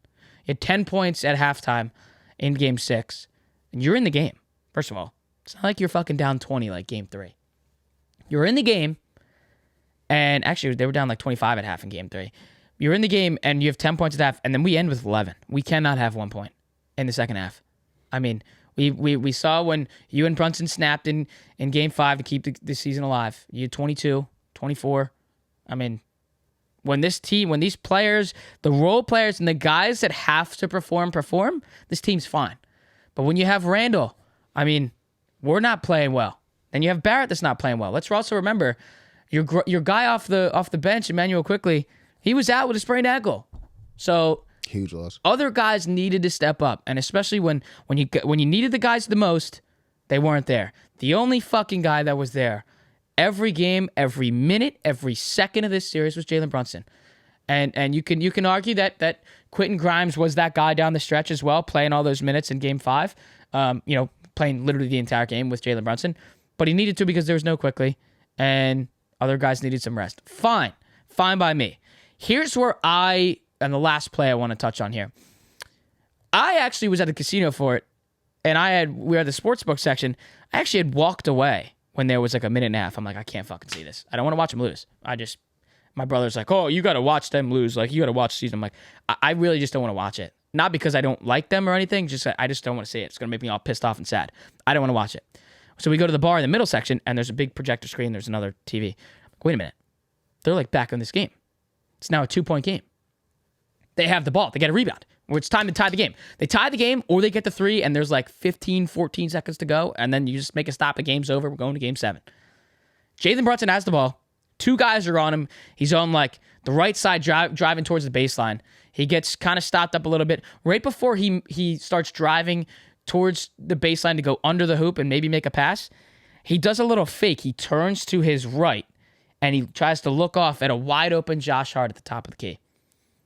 You had 10 points at halftime in game 6, and you're in the game. First of all, it's not like you're fucking down 20 like game 3. You're in the game, and actually they were down like 25 at half in game 3. You're in the game, and you have 10 points at half, and then we end with 11. We cannot have 1 point in the second half. I mean, we saw when you and Brunson snapped in game 5 to keep the season alive. You had 22, 24. I mean, when these players, the role players and the guys that have to perform, this team's fine. But when you have Randall, I mean, we're not playing well. And you have Barrett that's not playing well. Let's also remember, your guy off the bench, Emmanuel Quickly, he was out with a sprained ankle. So huge loss. Other guys needed to step up, and especially when you needed the guys the most, they weren't there. The only fucking guy that was there every game, every minute, every second of this series was Jalen Brunson. And you can argue that Quentin Grimes was that guy down the stretch as well, playing all those minutes in game 5. Playing literally the entire game with Jalen Brunson. But he needed to because there was no Quickly, and other guys needed some rest. Fine by me. Here's where and the last play I want to touch on here. I actually was at the casino for it, and we were at the sportsbook section. I actually had walked away when there was like a minute and a half. I'm like, I can't fucking see this. I don't want to watch them lose. My brother's like, oh, you got to watch them lose. Like, you got to watch the season. I'm like, I really just don't want to watch it. Not because I don't like them or anything. I just don't want to see it. It's going to make me all pissed off and sad. I don't want to watch it. So we go to the bar in the middle section, and there's a big projector screen. There's another TV. I'm like, wait a minute. They're like back in this game. It's now a 2-point game. They have the ball. They get a rebound. Where it's time to tie the game. They tie the game, or they get the 3, and there's like 15, 14 seconds to go, and then you just make a stop. The game's over. We're going to game 7. Jalen Brunson has the ball. 2 guys are on him. He's on like the right side driving towards the baseline. He gets kind of stopped up a little bit. Right before he starts driving towards the baseline to go under the hoop and maybe make a pass, he does a little fake. He turns to his right, and he tries to look off at a wide open Josh Hart at the top of the key.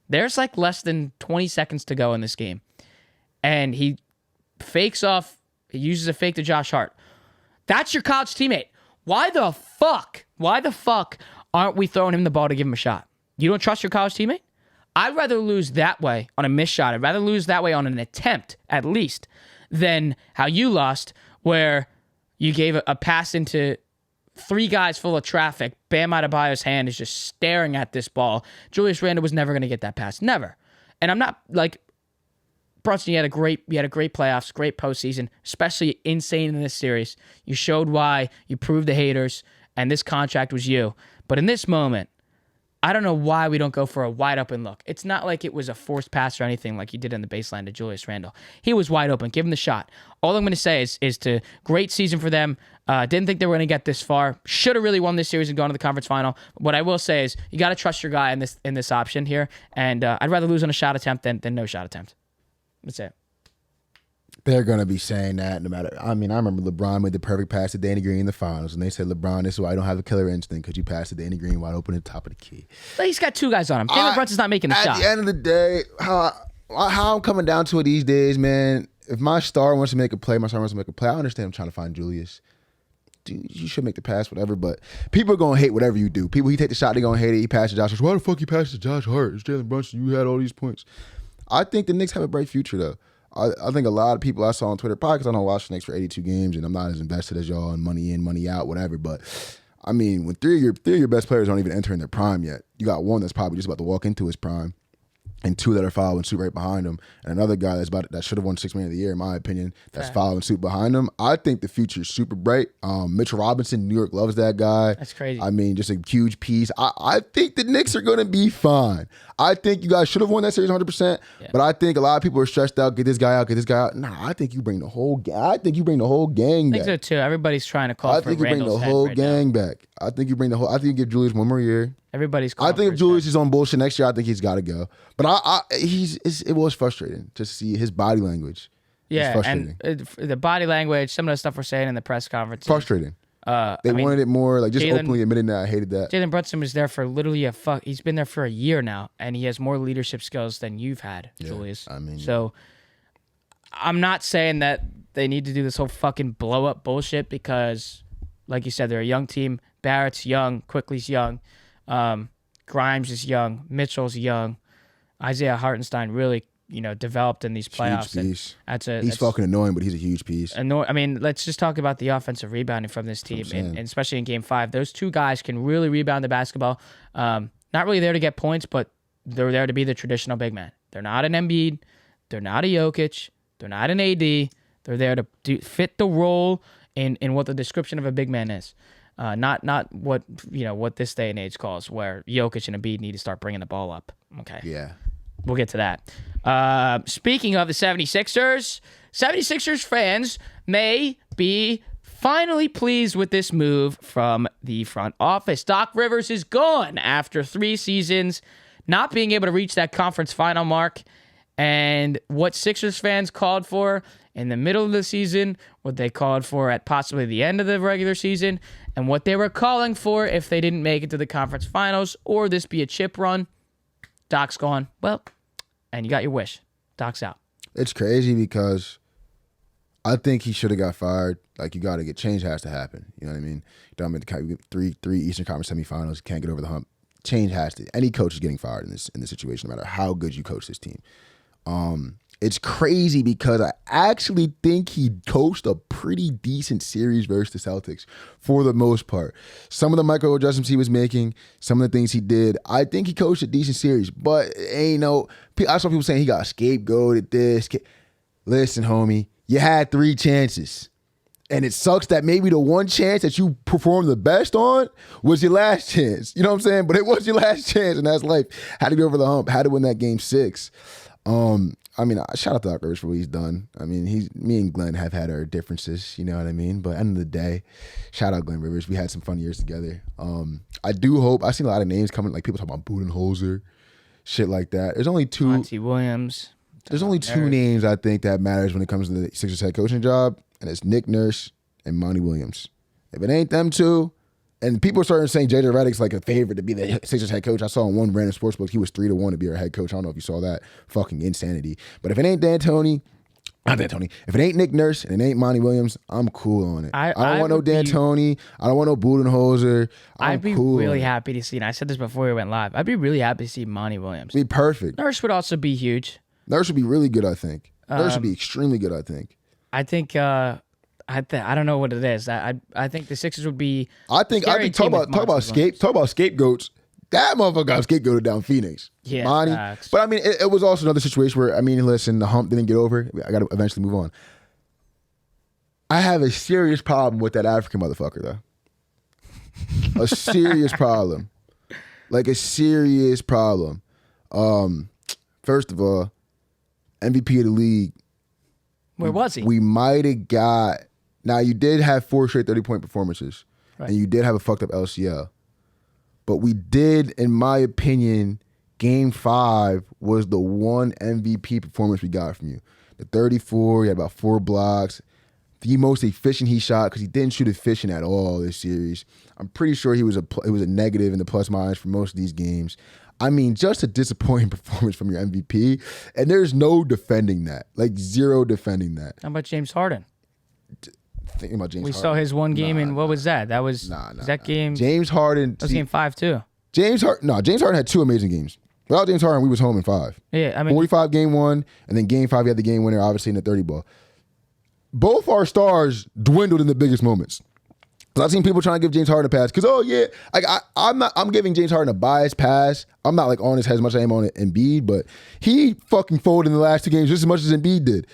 There's like less than 20 seconds to go in this game. And he fakes off. He uses a fake to Josh Hart. That's your college teammate. Why the fuck aren't we throwing him the ball to give him a shot? You don't trust your college teammate? I'd rather lose that way on a missed shot. I'd rather lose that way on an attempt, at least, than how you lost, where you gave a pass into 3 guys full of traffic. Bam Adebayo's hand is just staring at this ball. Julius Randle was never going to get that pass. Never. And I'm not like Brunson. You had a great playoffs, great postseason, especially insane in this series. You showed why. You proved the haters, and this contract was you. But in this moment, I don't know why we don't go for a wide open look. It's not like it was a forced pass or anything like you did in the baseline to Julius Randle. He was wide open. Give him the shot. All I'm going to say is to great season for them. Didn't think they were going to get this far. Should have really won this series and gone to the conference final. What I will say is you got to trust your guy in this option here. And I'd rather lose on a shot attempt than no shot attempt. That's it. They're going to be saying that no matter. I mean, I remember LeBron made the perfect pass to Danny Green in the finals, and they said, LeBron, this is why I don't have a killer instinct, because you passed to Danny Green wide open at the top of the key. But he's got 2 guys on him. Jalen Brunson's not making the shot. At the end of the day, how I'm coming down to it these days, man, if my star wants to make a play, I understand I'm trying to find Julius. Dude, you should make the pass, whatever, but people are going to hate whatever you do. People, he take the shot, they're going to hate it. He passed to Josh Hart. Why the fuck he passed to Josh Hart? It's Jalen Brunson. You had all these points. I think the Knicks have a bright future, though. I think a lot of people I saw on Twitter, probably because I don't watch the Knicks for 82 games and I'm not as invested as y'all in money in, money out, whatever. But I mean, when three of your best players aren't even entering their prime yet, you got one that's probably just about to walk into his prime, and 2 that are following suit right behind him, and another guy that should have won 6 Man of the Year, in my opinion, that's following suit behind him. I think the future is super bright. Mitchell Robinson, New York loves that guy. That's crazy. I mean, just a huge piece. I think the Knicks are going to be fine. I think you guys should have won that series 100%, but I think a lot of people are stressed out. Get this guy out. Nah, I think you bring the whole gang. I think you bring the whole gang back. I think so too. Everybody's trying to call for Randall's head. I think you bring the whole gang back. I think you give Julius 1 more year. Everybody's calling I think if Julius is on bullshit next year, I think he's got to go. But it was frustrating to see his body language. Yeah, and the body language, some of the stuff we're saying in the press conference. Frustrating. They wanted it more, like just openly admitting that I hated that. Jalen Brunson was there for literally he's been there for a year now, and he has more leadership skills than you've had, Julius. I mean, so I'm not saying that they need to do this whole fucking blow up bullshit because, like you said, they're a young team. Barrett's young, Quickly's young, Grimes is young, Mitchell's young, Isaiah Hartenstein really developed in these playoffs. Huge piece. He's fucking annoying, but he's a huge piece. I mean, let's just talk about the offensive rebounding from this team, and especially in Game 5. Those two guys can really rebound the basketball. Not really there to get points, but they're there to be the traditional big man. They're not an Embiid. They're not a Jokic. They're not an AD. They're there to fit the role in what the description of a big man is. Not what this day and age calls, where Jokic and Embiid need to start bringing the ball up. Okay. Yeah. We'll get to that. Speaking of the 76ers fans may be finally pleased with this move from the front office. Doc Rivers is gone after 3 seasons, not being able to reach that conference final mark. And what Sixers fans called for in the middle of the season, what they called for at possibly the end of the regular season, and what they were calling for if they didn't make it to the conference finals or this be a chip run, Doc's gone. Well, and you got your wish. Doc's out. It's crazy because I think he should have got fired. Like, you got to get change has to happen. You know what I mean? You're talking about three Eastern Conference semifinals, can't get over the hump. Change has to. Any coach is getting fired in this situation, no matter how good you coach this team. It's crazy because I actually think he coached a pretty decent series versus the Celtics for the most part. Some of the micro adjustments he was making, some of the things he did, I think he coached a decent series. But I saw people saying he got scapegoated this. Listen, homie, you had 3 chances. And it sucks that maybe the one chance that you performed the best on was your last chance. You know what I'm saying? But it was your last chance, and that's life. Had to get over the hump. Had to win that game 6. Shout out to Doc Rivers for what he's done. I mean, me and Glenn have had our differences, you know what I mean? But at the end of the day, shout out Glenn Rivers. We had some fun years together. I do hope, I've seen a lot of names coming, like people talk about Budenholzer, shit like that. There's only 2. Monty Williams. There's only 2 names I think that matters when it comes to the Sixers head coaching job, and it's Nick Nurse and Monty Williams. If it ain't them 2, and people are starting saying JJ Redick's like a favorite to be the Sixers head coach. I saw on one random sports book he was 3-1 to be our head coach. I don't know if you saw that. Fucking insanity. But if it ain't if it ain't Nick Nurse and it ain't Monty Williams, I'm cool on it. I don't want no D'Antoni. I don't want no Budenholzer. I'd be really happy to see, and I said this before we went live, I'd be really happy to see Monty Williams. Be perfect. Nurse would also be huge. Nurse would be really good, I think. Nurse would be extremely good, I think. I think I don't know what it is. I think the Sixers would be. I think talk about scapegoats. That motherfucker got scapegoated down Phoenix. Yeah, Monty. But I mean, it was also another situation where listen, the hump didn't get over. I got to eventually move on. I have a serious problem with that African motherfucker though. A serious problem, like a serious problem. First of all, MVP of the league. Where was he? We might have got. Now, you did have 4 straight 30-point performances, right, and you did have a fucked up LCL. But we did, in my opinion, Game 5 was the one MVP performance we got from you. The 34, he had about 4 blocks. The most efficient he shot, because he didn't shoot efficient at all this series. I'm pretty sure it was a negative in the plus minus for most of these games. I mean, just a disappointing performance from your MVP, and there's no defending that. Like, zero defending that. How about James Harden? Thinking about James Harden. We saw his one game, and what was that? That was game. James Harden. That was Game 5 too. James Harden had 2 amazing games. Without James Harden, we was home in 5. Yeah, I mean, 45 Game 1, and then Game 5 he had the game winner, obviously in the 30 ball. Both our stars dwindled in the biggest moments. I've seen people trying to give James Harden a pass because, I'm giving James Harden a biased pass. I'm not like on his head as much as I am on Embiid, but he fucking folded in the last 2 games just as much as Embiid did.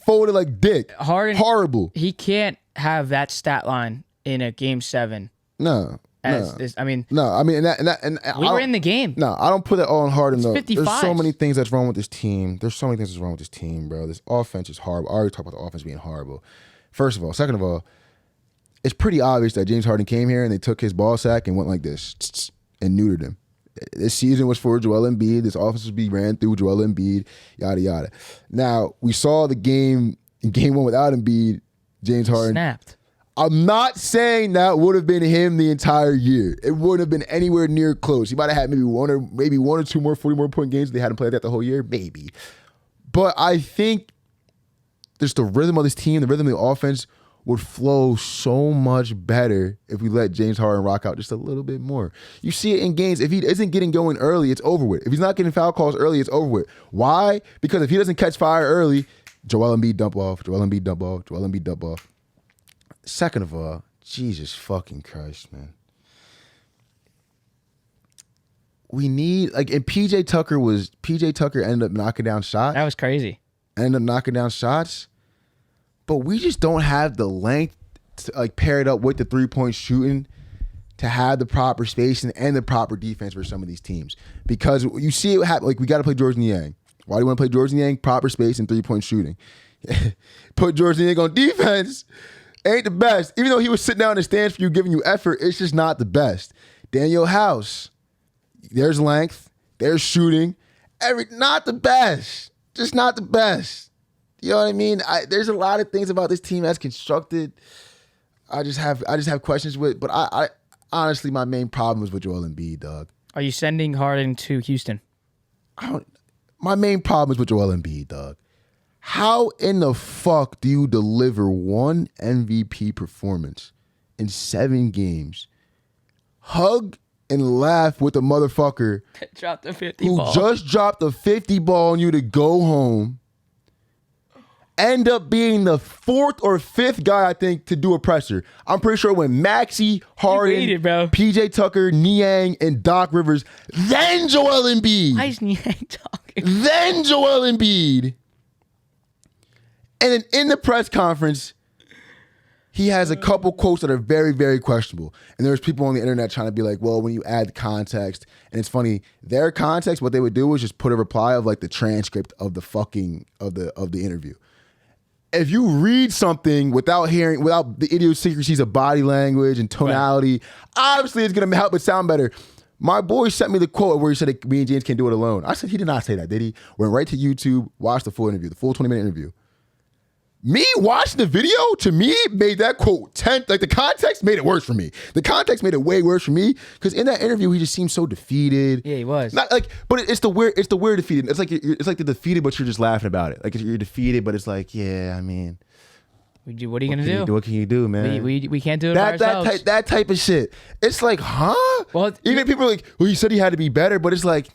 Folded like dick. Harden, horrible. He can't have that stat line in a Game 7. No. We were in the game. No, I don't put it all on Harden though. 55. There's so many things that's wrong with this team. Bro. This offense is horrible. I already talked about the offense being horrible. First of all. Second of all, it's pretty obvious that James Harden came here and they took his ball sack and went like this and neutered him. This season was for Joel Embiid. This offense would be ran through Joel Embiid, yada, yada. Now, we saw the game in Game 1 without Embiid, James Harden snapped. I'm not saying that would have been him the entire year. It wouldn't have been anywhere near close. He might have had maybe one or two more 40 more point games if they hadn't played that the whole year, maybe. But I think just the rhythm of this team, the rhythm of the offense would flow so much better if we let James Harden rock out just a little bit more. You see it in games. If he isn't getting going early, it's over with. If he's not getting foul calls early, it's over with. Why? Because if he doesn't catch fire early, Joel Embiid dump off, Joel Embiid dump off, Joel Embiid dump off. Second of all, Jesus fucking Christ, man. We need, like, and PJ Tucker ended up knocking down shots. That was crazy. Ended up knocking down shots. But we just don't have the length to, like, pair it up with the 3-point shooting to have the proper spacing and the proper defense for some of these teams. Because you see it happen, like, we got to play George Niang. Why do you want to play George Niang? Proper space and 3-point shooting. Put George Niang on defense. Ain't the best. Even though he was sitting down in the stands for you, giving you effort, it's just not the best. Daniel House, there's length, there's shooting. Not the best. Just not the best. You know what I mean? There's a lot of things about this team that's constructed. I just have questions with. But I honestly, my main problem is with Joel Embiid, dog. Are you sending Harden to Houston? My main problem is with Joel Embiid, dog. How in the fuck do you deliver one MVP performance in 7 games? Hug and laugh with a motherfucker Dropped the 50 who ball. just dropped a 50 ball on you to go home. End up being the 4th or 5th guy, I think, to do a presser. I'm pretty sure when Maxey, Harden, waited, bro. PJ Tucker, Niang, and Doc Rivers, then Joel Embiid. Why is Niang talking? Then Joel Embiid. And then in the press conference, he has a couple quotes that are very, very questionable. And there's people on the internet trying to be like, well, when you add context, and it's funny, their context, what they would do is just put a reply of like the transcript of the fucking of the interview. If you read something without the idiosyncrasies of body language and tonality, obviously it's gonna help it sound better. My boy sent me the quote where he said me and James can't do it alone. I said he did not say that, did he? Went right to YouTube, watched the full interview, the full 20-minute interview. Me watching the video, to me, made that quote 10, like the context made it worse for me. The context made it way worse for me because in that interview, he just seemed so defeated. Yeah, he was. Not like, but it's the weird defeated. It's like the defeated, but you're just laughing about it. Like you're defeated, but it's like, yeah, I mean. What are you going to do? What can you do, man? We can't do it by ourselves. That type of shit. It's like, huh? Well, even people are like, well, he said he had to be better, but it's like,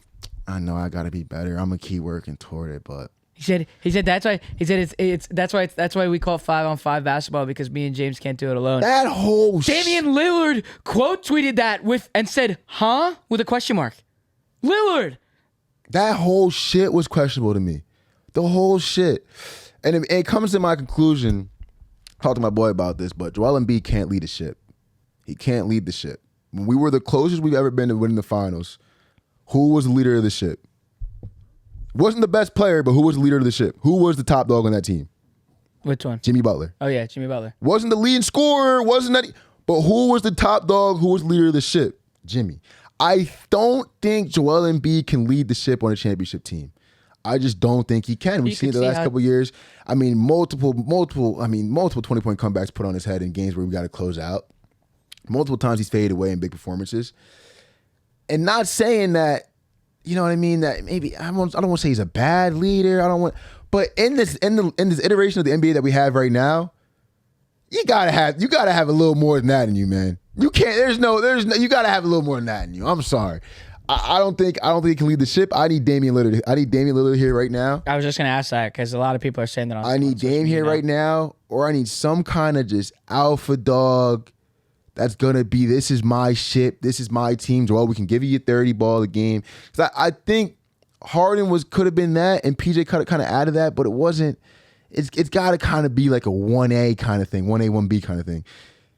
I know I got to be better. I'm going to keep working toward it, but. He said that's why that's why we call it 5-on-5 basketball because me and James can't do it alone. That whole Damian Lillard quote tweeted that and said, "Huh?" with a question mark. Lillard. That whole shit was questionable to me. The whole shit. And it comes to my conclusion, talked to my boy about this, but Joel Embiid can't lead the ship. He can't lead the ship. When we were the closest we've ever been to winning the finals, who was the leader of the ship? Wasn't the best player, but who was the leader of the ship? Who was the top dog on that team? Which one? Jimmy Butler. Oh, yeah, Jimmy Butler. Wasn't the leading scorer, but who was the top dog? Who was the leader of the ship? Jimmy. I don't think Joel Embiid can lead the ship on a championship team. I just don't think he can. We've seen it the last couple of years. I mean, multiple 20-point comebacks put on his head in games where we got to close out. Multiple times he's faded away in big performances. And not saying that, you know what I mean? That maybe I don't want to say he's a bad leader. But in this iteration of the NBA that we have right now, you gotta have a little more than that in you, man. You can't. There's no. You gotta have a little more than that in you. I'm sorry. I don't think he can lead the ship. I need Damian Lillard. I need Damian Lillard here right now. I was just gonna ask that because a lot of people are saying that. I need Dame here right now, or I need some kind of just alpha dog. That's gonna be, this is my ship, this is my team. Joel, we can give you your 30 ball a game. Because I think Harden could have been that, and PJ kind of added that, but it wasn't. It's got to kind of be like a 1A kind of thing, 1A, 1B kind of thing.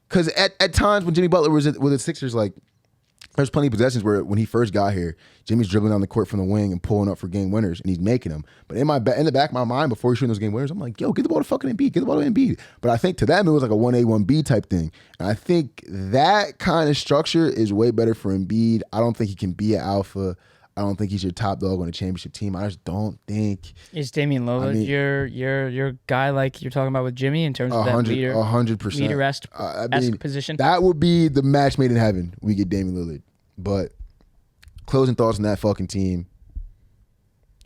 Because at times when Jimmy Butler was with the Sixers, like, there's plenty of possessions where when he first got here, Jimmy's dribbling down the court from the wing and pulling up for game winners, and he's making them. But in the back of my mind, before he's shooting those game winners, I'm like, yo, get the ball to fucking Embiid, get the ball to Embiid. But I think to them, it was like a 1A, 1B type thing. And I think that kind of structure is way better for Embiid. I don't think he can be an alpha. I don't think he's your top dog on a championship team. I just don't think. Is Damian Lillard your guy like you're talking about with Jimmy in terms of that leader? 100%. Leader-esque position? That would be the match made in heaven. We get Damian Lillard. But closing thoughts on that fucking team.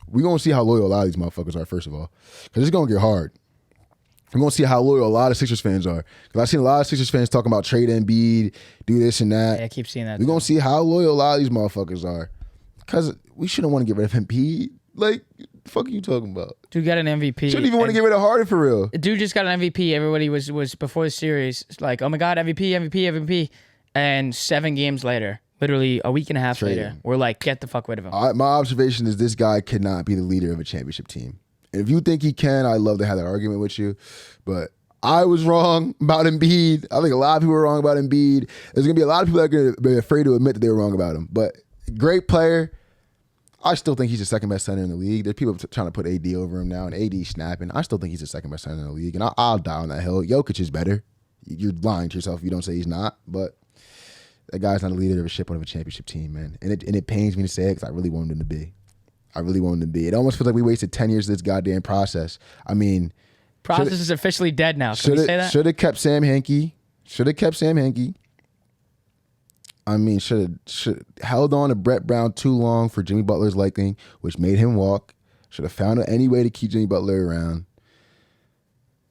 We're going to see how loyal a lot of these motherfuckers are, first of all. Because it's going to get hard. We're going to see how loyal a lot of Sixers fans are. Because I've seen a lot of Sixers fans talking about trade Embiid, do this and that. Yeah, I keep seeing that. We're going to see how loyal a lot of these motherfuckers are. Because we shouldn't want to get rid of Embiid. Like, the fuck are you talking about? Dude got an MVP. Shouldn't even want to get rid of Harden for real. Dude just got an MVP. Everybody was before the series like, oh my God, MVP. And 7 games later, literally a week and a half later, we're like, get the fuck rid of him. My observation is this guy cannot be the leader of a championship team. And if you think he can, I'd love to have that argument with you. But I was wrong about Embiid. I think a lot of people were wrong about Embiid. There's going to be a lot of people that are going to be afraid to admit that they were wrong about him. But great player. I still think he's the second best center in the league. There's people trying to put AD over him now, and AD snapping. I still think he's the second best center in the league, and I'll die on that hill. Jokic is better. You're lying to yourself if you don't say he's not, but that guy's not a leader of a ship of a championship team, man. And it pains me to say it because I really wanted him to be. It almost feels like we wasted 10 years of this goddamn process. I mean, process is officially dead now. Can we say that? Should have kept Sam Hinkie. I mean, should held on to Brett Brown too long for Jimmy Butler's liking, which made him walk. Should have found any way to keep Jimmy Butler around.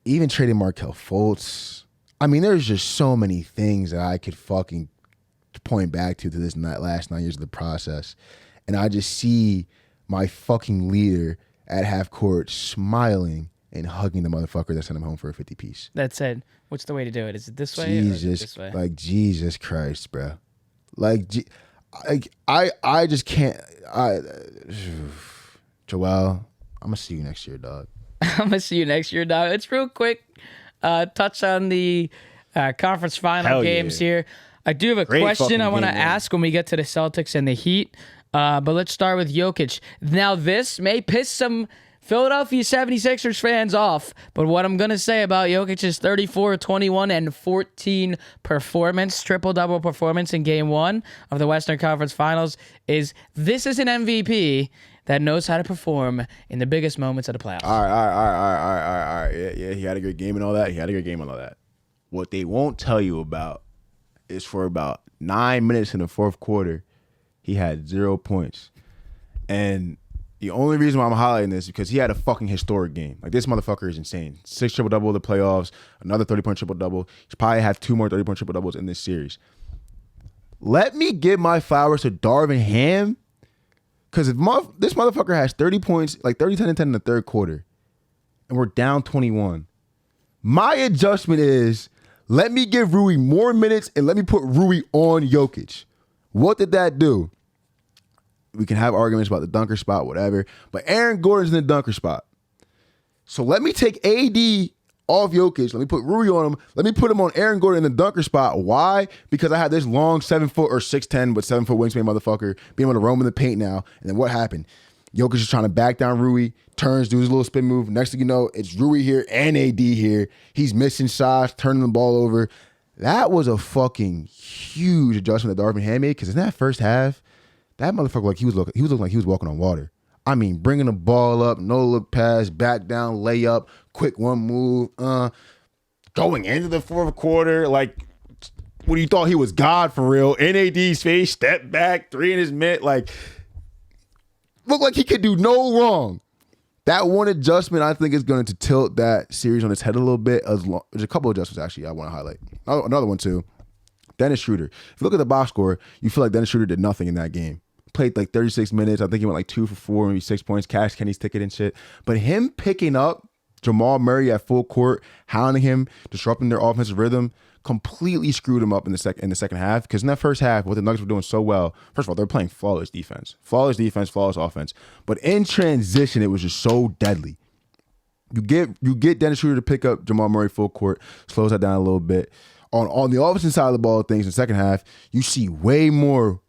Even traded Markelle Fultz. I mean, there's just so many things that I could fucking point back to this last 9 years of the process. And I just see my fucking leader at half court smiling and hugging the motherfucker that sent him home for a 50-piece. That said, what's the way to do it? Is it this way or is it this way? Like, Jesus Christ, bro. Like, I just can't. Joel, I'm going to see you next year, dog. It's real quick. Touch on the conference final games here. I do have a question I want to ask when we get to the Celtics and the Heat. But let's start with Jokic. Now, this may piss some Philadelphia 76ers fans off, but what I'm going to say about Jokic's 34, 21, and 14 performance, triple-double performance in Game 1 of the Western Conference Finals is this is an MVP that knows how to perform in the biggest moments of the playoffs. All right. Yeah, he had a good game and all that. What they won't tell you about is for about 9 minutes in the fourth quarter, he had 0 points. And the only reason why I'm highlighting this is because he had a fucking historic game. Like, this motherfucker is insane. 6 triple-double in the playoffs, another 30-point triple-double. He's probably have 2 more 30-point triple-doubles in this series. Let me give my flowers to Darvin Ham, because if this motherfucker has 30 points, like 30, 10, and 10 in the third quarter, and we're down 21, my adjustment is let me give Rui more minutes and let me put Rui on Jokic. What did that do? We can have arguments about the dunker spot, whatever, but Aaron Gordon's in the dunker spot. So let me take AD off Jokic. Let me put Rui on him. Let me put him on Aaron Gordon in the dunker spot. Why? Because I had this long 7 foot or 6'10", but 7 foot wingspan motherfucker being able to roam in the paint now. And then what happened? Jokic is trying to back down Rui, turns, do his little spin move. Next thing you know, it's Rui here and AD here. He's missing shots, turning the ball over. That was a fucking huge adjustment that Darvin Ham made, because in that first half, that motherfucker, he was looking like he was walking on water. I mean, bringing the ball up, no look pass, back down, layup, quick one move, going into the fourth quarter, like, what, you thought he was God for real? NAD's face, step back, 3 in his mitt, like, looked like he could do no wrong. That one adjustment, I think, is going to tilt that series on its head a little bit. There's a couple of adjustments, actually, I want to highlight. Another one, too. Dennis Schroeder. If you look at the box score, you feel like Dennis Schroeder did nothing in that game. Played like 36 minutes. I think he went like 2 for 4, maybe 6 points, cashed Kenny's ticket and shit. But him picking up Jamal Murray at full court, hounding him, disrupting their offensive rhythm, completely screwed him up in the second half. Because in that first half, what the Nuggets were doing so well, first of all, they're playing flawless defense, flawless offense. But in transition, it was just so deadly. You get Dennis Schroeder to pick up Jamal Murray full court, slows that down a little bit. On the offensive side of the ball, things in the second half, you see way more.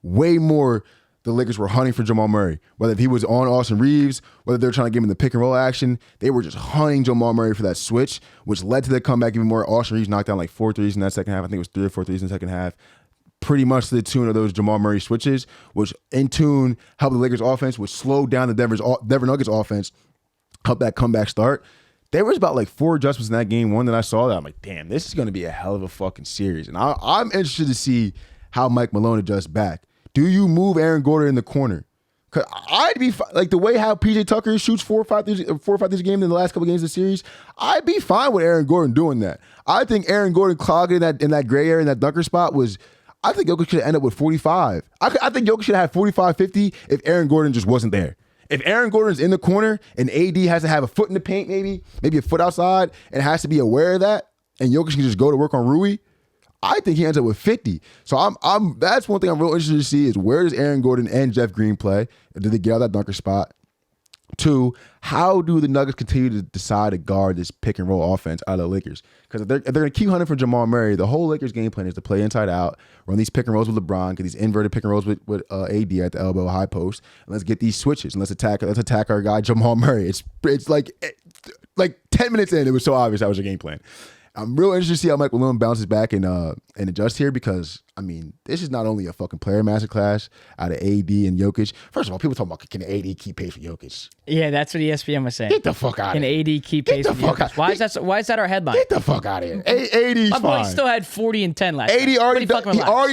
The Lakers were hunting for Jamal Murray. Whether if he was on Austin Reeves, whether they were trying to give him the pick and roll action, they were just hunting Jamal Murray for that switch, which led to the comeback even more. Austin Reeves knocked down like 4 threes in that second half. I think it was 3 or 4 threes in the second half. Pretty much to the tune of those Jamal Murray switches, which in tune helped the Lakers offense, which slowed down the Denver Nuggets offense, helped that comeback start. There was about like 4 adjustments in that game one that I saw that I'm like, damn, this is going to be a hell of a fucking series. And I'm interested to see how Mike Malone adjusts back. Do you move Aaron Gordon in the corner? Cause I'd be like the way how PJ Tucker shoots 4 or 5 threes a game in the last couple games of the series. I'd be fine with Aaron Gordon doing that. I think Aaron Gordon clogging in that gray area in that dunker spot was. I think Jokic should end up with 45. I think Jokic should have 45, 50 if Aaron Gordon just wasn't there. If Aaron Gordon's in the corner and AD has to have a foot in the paint, maybe a foot outside, and has to be aware of that, and Jokic can just go to work on Rui, I think he ends up with 50. So I'm that's one thing I'm real interested to see is where does Aaron Gordon and Jeff Green play? Did they get out of that dunker spot? 2, how do the Nuggets continue to decide to guard this pick and roll offense out of the Lakers? Because if they're going to keep hunting for Jamal Murray, the whole Lakers game plan is to play inside out, run these pick and rolls with LeBron, get these inverted pick and rolls with AD at the elbow, high post, and let's get these switches and let's attack our guy Jamal Murray. It's like 10 minutes in, it was so obvious that was your game plan. I'm real interested to see how Mike Malone bounces back and adjust here because, I mean, this is not only a fucking player masterclass out of AD and Jokic. First of all, people talking about can AD keep pace with Jokic? Yeah, that's what ESPN was saying. Get the fuck out of here. Can AD keep pace with Jokic? Why is that our headline? Get the fuck out of here. AD's fine. My boy still had 40 and 10 last AD night. already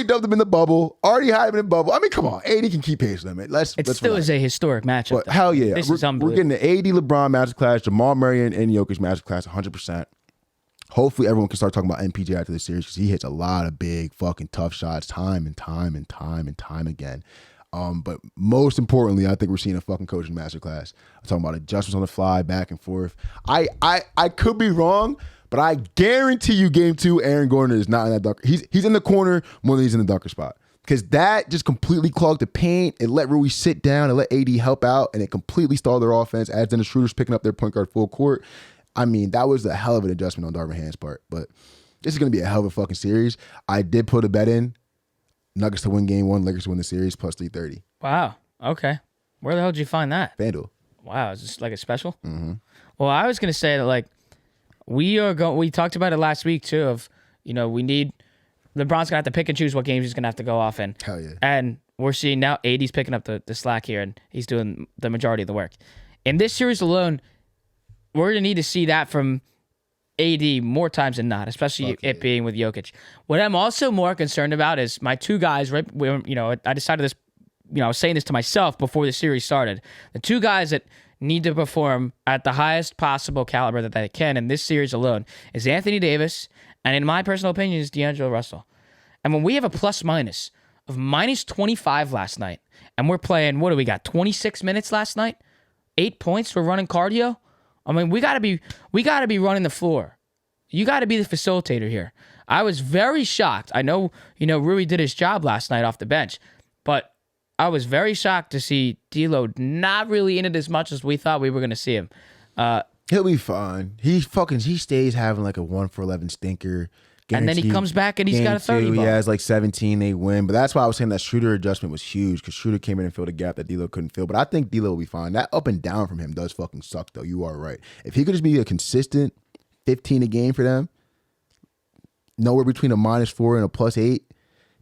dubbed him in the bubble. Already had him in the bubble. I mean, come on. AD can keep pace with him. It still is a historic matchup. But hell yeah. This is unbelievable. We're getting the AD LeBron masterclass, Jamal Murray and Jokic masterclass 100%. Hopefully everyone can start talking about MPJ after this series because he hits a lot of big fucking tough shots time and time again. But most importantly, I think we're seeing a fucking coaching masterclass. I'm talking about adjustments on the fly, back and forth. I could be wrong, but I guarantee you game 2, Aaron Gordon is not in that dunker. He's in the corner more than he's in the dunker spot. Because that just completely clogged the paint. It let Rui sit down and let AD help out, and it completely stalled their offense as Dennis Schroeder's picking up their point guard full court. I mean, that was a hell of an adjustment on Darvin Ham's part, but this is going to be a hell of a fucking series. I did put a bet in Nuggets to win game 1, Lakers to win the series plus 330. Wow. Okay. Where the hell did you find that? FanDuel. Wow. Is this like a special? Mm-hmm. Well, I was going to say that like we talked about it last week too of, we need LeBron's going to have to pick and choose what games he's going to have to go off in. Hell yeah. And we're seeing now AD's picking up the slack here and he's doing the majority of the work. In this series alone, we're going to need to see that from AD more times than not, especially it being with Jokic. What I'm also more concerned about is my 2 guys, right? I decided this, I was saying this to myself before the series started. The 2 guys that need to perform at the highest possible caliber that they can in this series alone is Anthony Davis, and in my personal opinion, is D'Angelo Russell. And when we have a plus minus of minus 25 last night, and we're playing, what do we got, 26 minutes last night? 8 points for running cardio? I mean, we gotta be running the floor. You gotta be the facilitator here. I was very shocked. I know, Rui did his job last night off the bench, but I was very shocked to see D'Lo not really in it as much as we thought we were gonna see him. He'll be fine. He stays having like a 1 for 11 stinker. And then he comes back and he's got a 30 ball. He has like 17, they win. But that's why I was saying that Schroeder adjustment was huge because Schroeder came in and filled a gap that D'Lo couldn't fill. But I think D'Lo will be fine. That up and down from him does fucking suck, though. You are right. If he could just be a consistent 15 a game for them, nowhere between a -4 and a +8,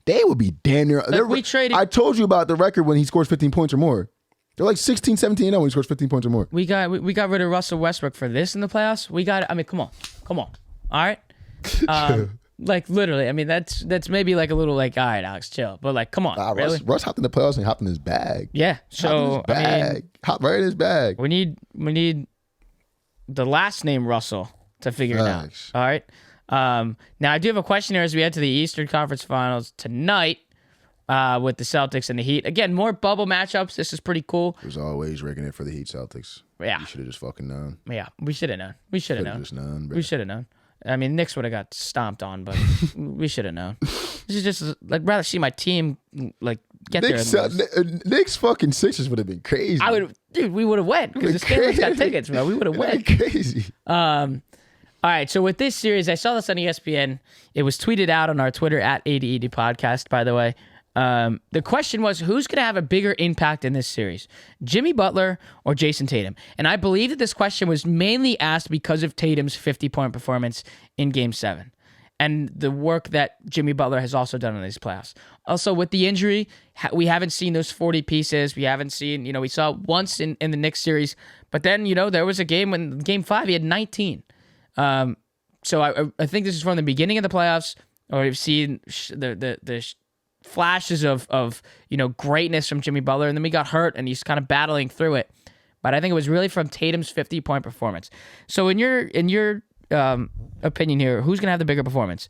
they would be damn near. I told you about the record when he scores 15 points or more. They're like 16, 17 when he scores 15 points or more. We got rid of Russell Westbrook for this in the playoffs. Come on. All right. Like literally, I mean that's maybe like a little like, all right, Alex, chill. But like, come on, really? Russ hopped in the playoffs and hopped in his bag. Yeah, so Hopped right in his bag. We need the last name Russell to figure it out. All right. Now I do have a question here as we head to the Eastern Conference Finals tonight with the Celtics and the Heat. Again, more bubble matchups. This is pretty cool. There's always rigging it for the Heat Celtics. Yeah, you should have just fucking known. Yeah, we should have known. We should have known. We should have known. I mean, Knicks would have got stomped on, but we should have known. This is just like rather see my team like get there. Knicks fucking Sixers would have been crazy. We would have went because the Stanley's got tickets, bro. We would have went. Crazy. All right, so with this series, I saw this on ESPN. It was tweeted out on our Twitter at ADED Podcast, by the way. The question was, who's going to have a bigger impact in this series, Jimmy Butler or Jason Tatum? And I believe that this question was mainly asked because of Tatum's 50-point performance in Game 7 and the work that Jimmy Butler has also done in these playoffs. Also, with the injury, we haven't seen those 40 pieces. We haven't seen, we saw it once in the Knicks series, but then, there was a game when Game 5, he had 19. So I think this is from the beginning of the playoffs, or we've seen the flashes of greatness from Jimmy Butler, and then he got hurt, and he's kind of battling through it. But I think it was really from Tatum's 50-point performance. So in your opinion here, who's gonna have the bigger performance,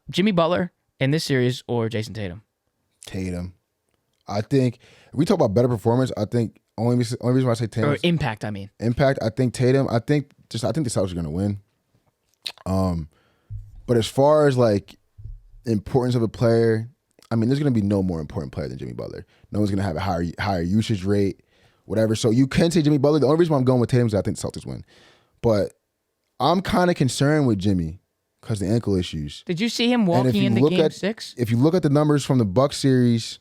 Jimmy Butler in this series or Jason Tatum? Tatum. I think if we talk about better performance, I think only reason why I say Tatum Or impact, I mean. Impact. I think Tatum. I think the Celtics are gonna win. But as far as like importance of a player, I mean, there's gonna be no more important player than Jimmy Butler. No one's gonna have a higher usage rate, whatever. So you can say Jimmy Butler. The only reason why I'm going with Tatum is I think the Celtics win. But I'm kind of concerned with Jimmy because the ankle issues. Did you see him walking into Game 6? If you look at the numbers from the Bucks series,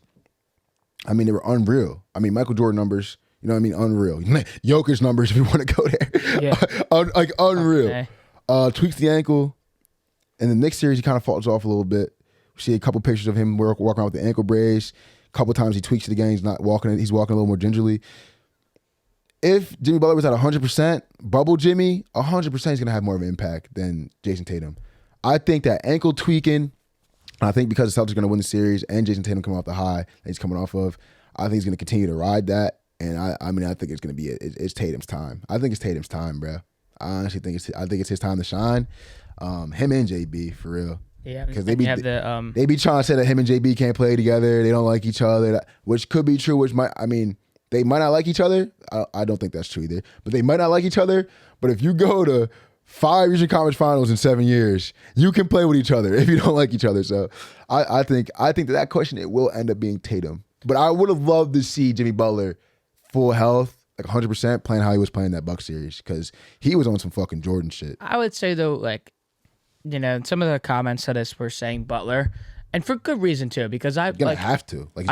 I mean, they were unreal. I mean, Michael Jordan numbers, you know what I mean? Unreal. Jokic numbers, if you want to go there. Yeah. Like, unreal. Okay. Tweaks the ankle. In the Knicks series, he kind of falls off a little bit. We see a couple pictures of him walking around with the ankle brace. A couple times he tweaks it again. He's not walking. He's walking a little more gingerly. If Jimmy Butler was at 100%, bubble Jimmy, 100% he's going to have more of an impact than Jason Tatum. I think that ankle tweaking, I think because the Celtics are going to win the series and Jason Tatum coming off the high that he's coming off of, I think he's going to continue to ride that. And I think it's going to be it's Tatum's time. I think it's Tatum's time, bro. I honestly think it's his time to shine. Him and JB for real. Yeah, because they be trying to say that him and JB can't play together. They don't like each other, which could be true. They might not like each other. I don't think that's true either. But they might not like each other. But if you go to 5 Eastern Conference Finals in 7 years, you can play with each other if you don't like each other. So I think that question, it will end up being Tatum. But I would have loved to see Jimmy Butler full health, like 100%, playing how he was playing that Bucks series because he was on some fucking Jordan shit. I would say though, like, some of the comments to this were saying Butler, and for good reason too, because You're gonna have to. Like,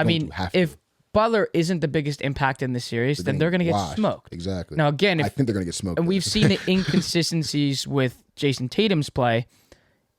if Butler isn't the biggest impact in the series, then they're going to get smoked. Exactly. Now, again, I think they're going to get smoked. And we've seen the inconsistencies with Jason Tatum's play,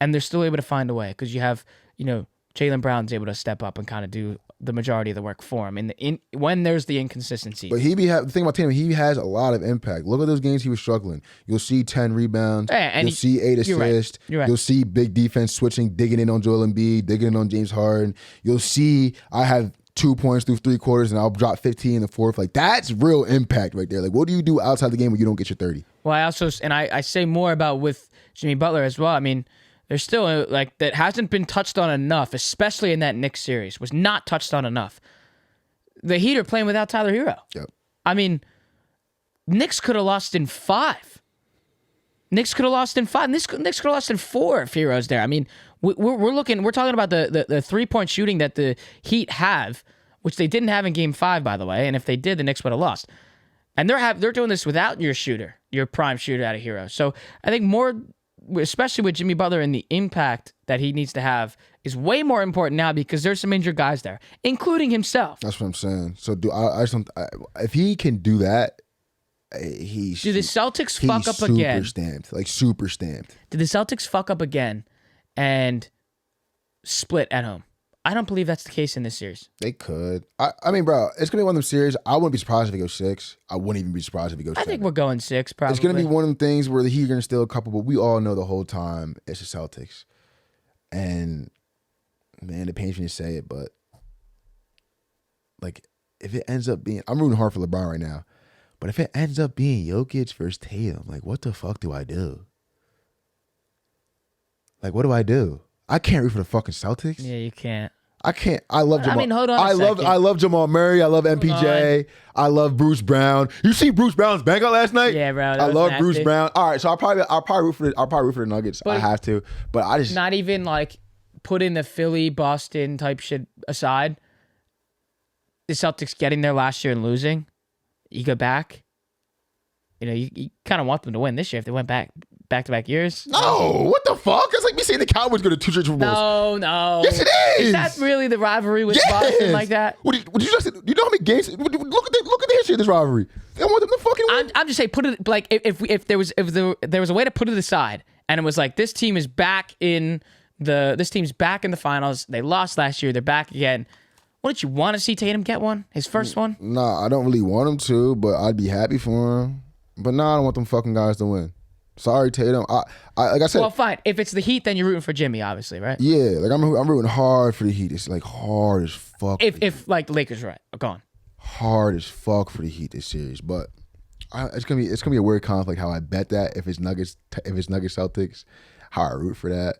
and they're still able to find a way because you have, Jaylen Brown's able to step up and kind of do the majority of the work for him when there's the inconsistency. But the thing about Tatum, he has a lot of impact. Look at those games he was struggling. You'll see 10 rebounds. Yeah, you'll see 8 assists. You're right. You'll see big defense switching, digging in on Joel Embiid, digging in on James Harden. You'll see I have 2 points through 3 quarters and I'll drop 15 in the fourth. Like, that's real impact right there. Like, what do you do outside the game when you don't get your 30? Well, I say more about with Jimmy Butler as well. I mean, there's still that hasn't been touched on enough, especially in that Knicks series, was not touched on enough. The Heat are playing without Tyler Hero. Yep. I mean, Knicks could have lost in 5. Knicks could have lost in 5. Knicks could have lost in 4 if Hero's there. I mean, we're talking about the 3-point shooting that the Heat have, which they didn't have in Game 5, by the way. And if they did, the Knicks would have lost. And they're doing this without your prime shooter out of Hero. So I think more, especially with Jimmy Butler and the impact that he needs to have, is way more important now because there's some injured guys there, including himself. That's what I'm saying. So if he can do that, do the Celtics fuck up again? Super stamped. Did the Celtics fuck up again and split at home? I don't believe that's the case in this series. They could. I mean, bro, it's going to be one of them series. I wouldn't be surprised if it goes 6. I wouldn't even be surprised if it goes 7. I think we're going 6, probably. It's going to be one of them things where the Heat are going to steal a couple, but we all know the whole time it's the Celtics. And, man, it pains me to say it, but, like, if it ends up being... I'm rooting hard for LeBron right now. But if it ends up being Jokic versus Tatum, like, what the fuck do I do? Like, what do I do? I can't root for the fucking Celtics. Yeah, you can't. I can't. I love Jamal. I mean, hold on a second. I love Jamal Murray. I love MPJ. I love Bruce Brown. You see Bruce Brown's bank out last night? Yeah, bro. I love Bruce Brown. All right, so I'll probably root for the Nuggets. I have to, but I just not even like putting the Philly, Boston type shit aside. The Celtics getting there last year and losing. You go back. You kind of want them to win this year if they went back-to-back years. No, what the fuck? It's like me saying the Cowboys go to 2 straight Super Bowls. No. Yes, it is. Is that really the rivalry with Boston like that? What did you just say? You know how many games? Look at the history of this rivalry. They want them to fucking win. I'm just saying, put it like if there was a way to put it aside, and it was like this team's back in the finals. They lost last year. They're back again. Wouldn't you want to see Tatum get one? His first one? Nah, I don't really want him to, but I'd be happy for him. But nah, I don't want them fucking guys to win. Sorry, Tatum. I like I said. Well, fine. If it's the Heat, then you're rooting for Jimmy, obviously, right? Yeah, like I'm rooting hard for the Heat. It's like hard as fuck. If like Lakers, right? Go on. Hard as fuck for the Heat this series, but it's gonna be a weird conflict how I bet that if it's Nuggets Celtics, how I root for that.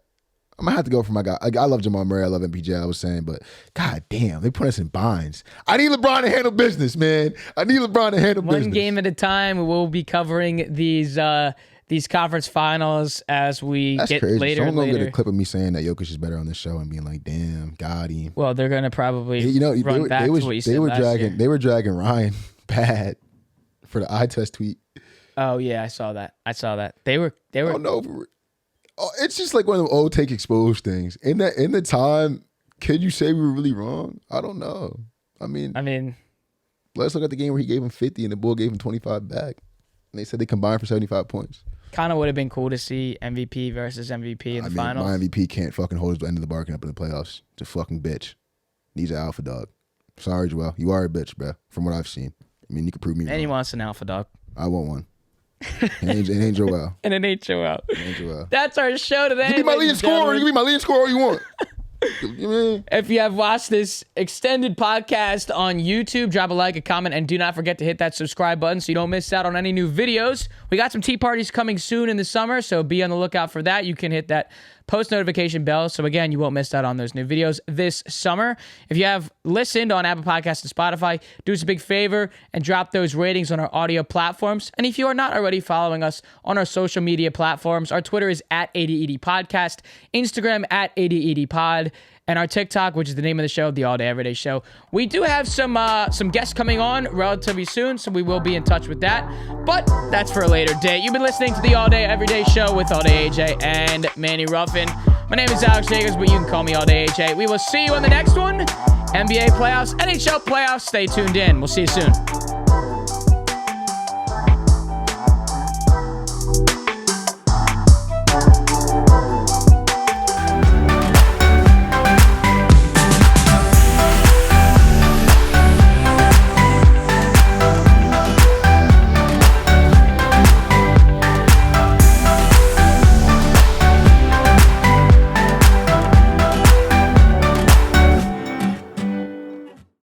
I'm gonna have to go for my guy. I love Jamal Murray. I love MPJ. I was saying, but god damn, they put us in binds. I need LeBron to handle business, man. I need LeBron to handle business. One game at a time. We'll be covering these conference finals as we That's get crazy. later and Someone gonna later. get a clip of me saying that Jokic is better on this show and being like, "Damn, got him." Well, they're gonna probably They back to what you said last year. They were dragging Ryan bad for the eye test tweet. Oh yeah, I saw that. They were. Oh no. It's just like one of them old take exposed things. In the time, can you say we were really wrong? I don't know. I mean, let's look at the game where he gave him 50 and the Bull gave him 25 back. And they said they combined for 75 points. Kind of would have been cool to see MVP versus MVP in the finals. My MVP can't fucking hold his end of the bargain up in the playoffs. It's a fucking bitch. He's an alpha dog. Sorry, Joel. You are a bitch, bro, from what I've seen. I mean, you can prove me wrong. And he wants an alpha dog. I want one. It ain't Joel. And an HOL. It ain't Joel. That's our show today. You can be my leading scorer. You can be my leading scorer all you want. If you have watched this extended podcast on YouTube, drop a like, a comment, and do not forget to hit that subscribe button so you don't miss out on any new videos. We got some tea parties coming soon in the summer, so be on the lookout for that. You can hit that post notification bell, so again, you won't miss out on those new videos this summer. If you have listened on Apple Podcasts and Spotify, do us a big favor and drop those ratings on our audio platforms. And if you are not already following us on our social media platforms, our Twitter is @ADED Podcast, Instagram @ADED Pod, and our TikTok, which is the name of the show, the All Day Everyday Show. We do have some guests coming on relatively soon, so we will be in touch with that. But that's for a later date. You've been listening to the All Day Everyday Show with All Day AJ and Manny Ruffin. My name is Alex Jacobs, but you can call me All Day AJ. We will see you on the next one. NBA playoffs, NHL playoffs. Stay tuned in. We'll see you soon.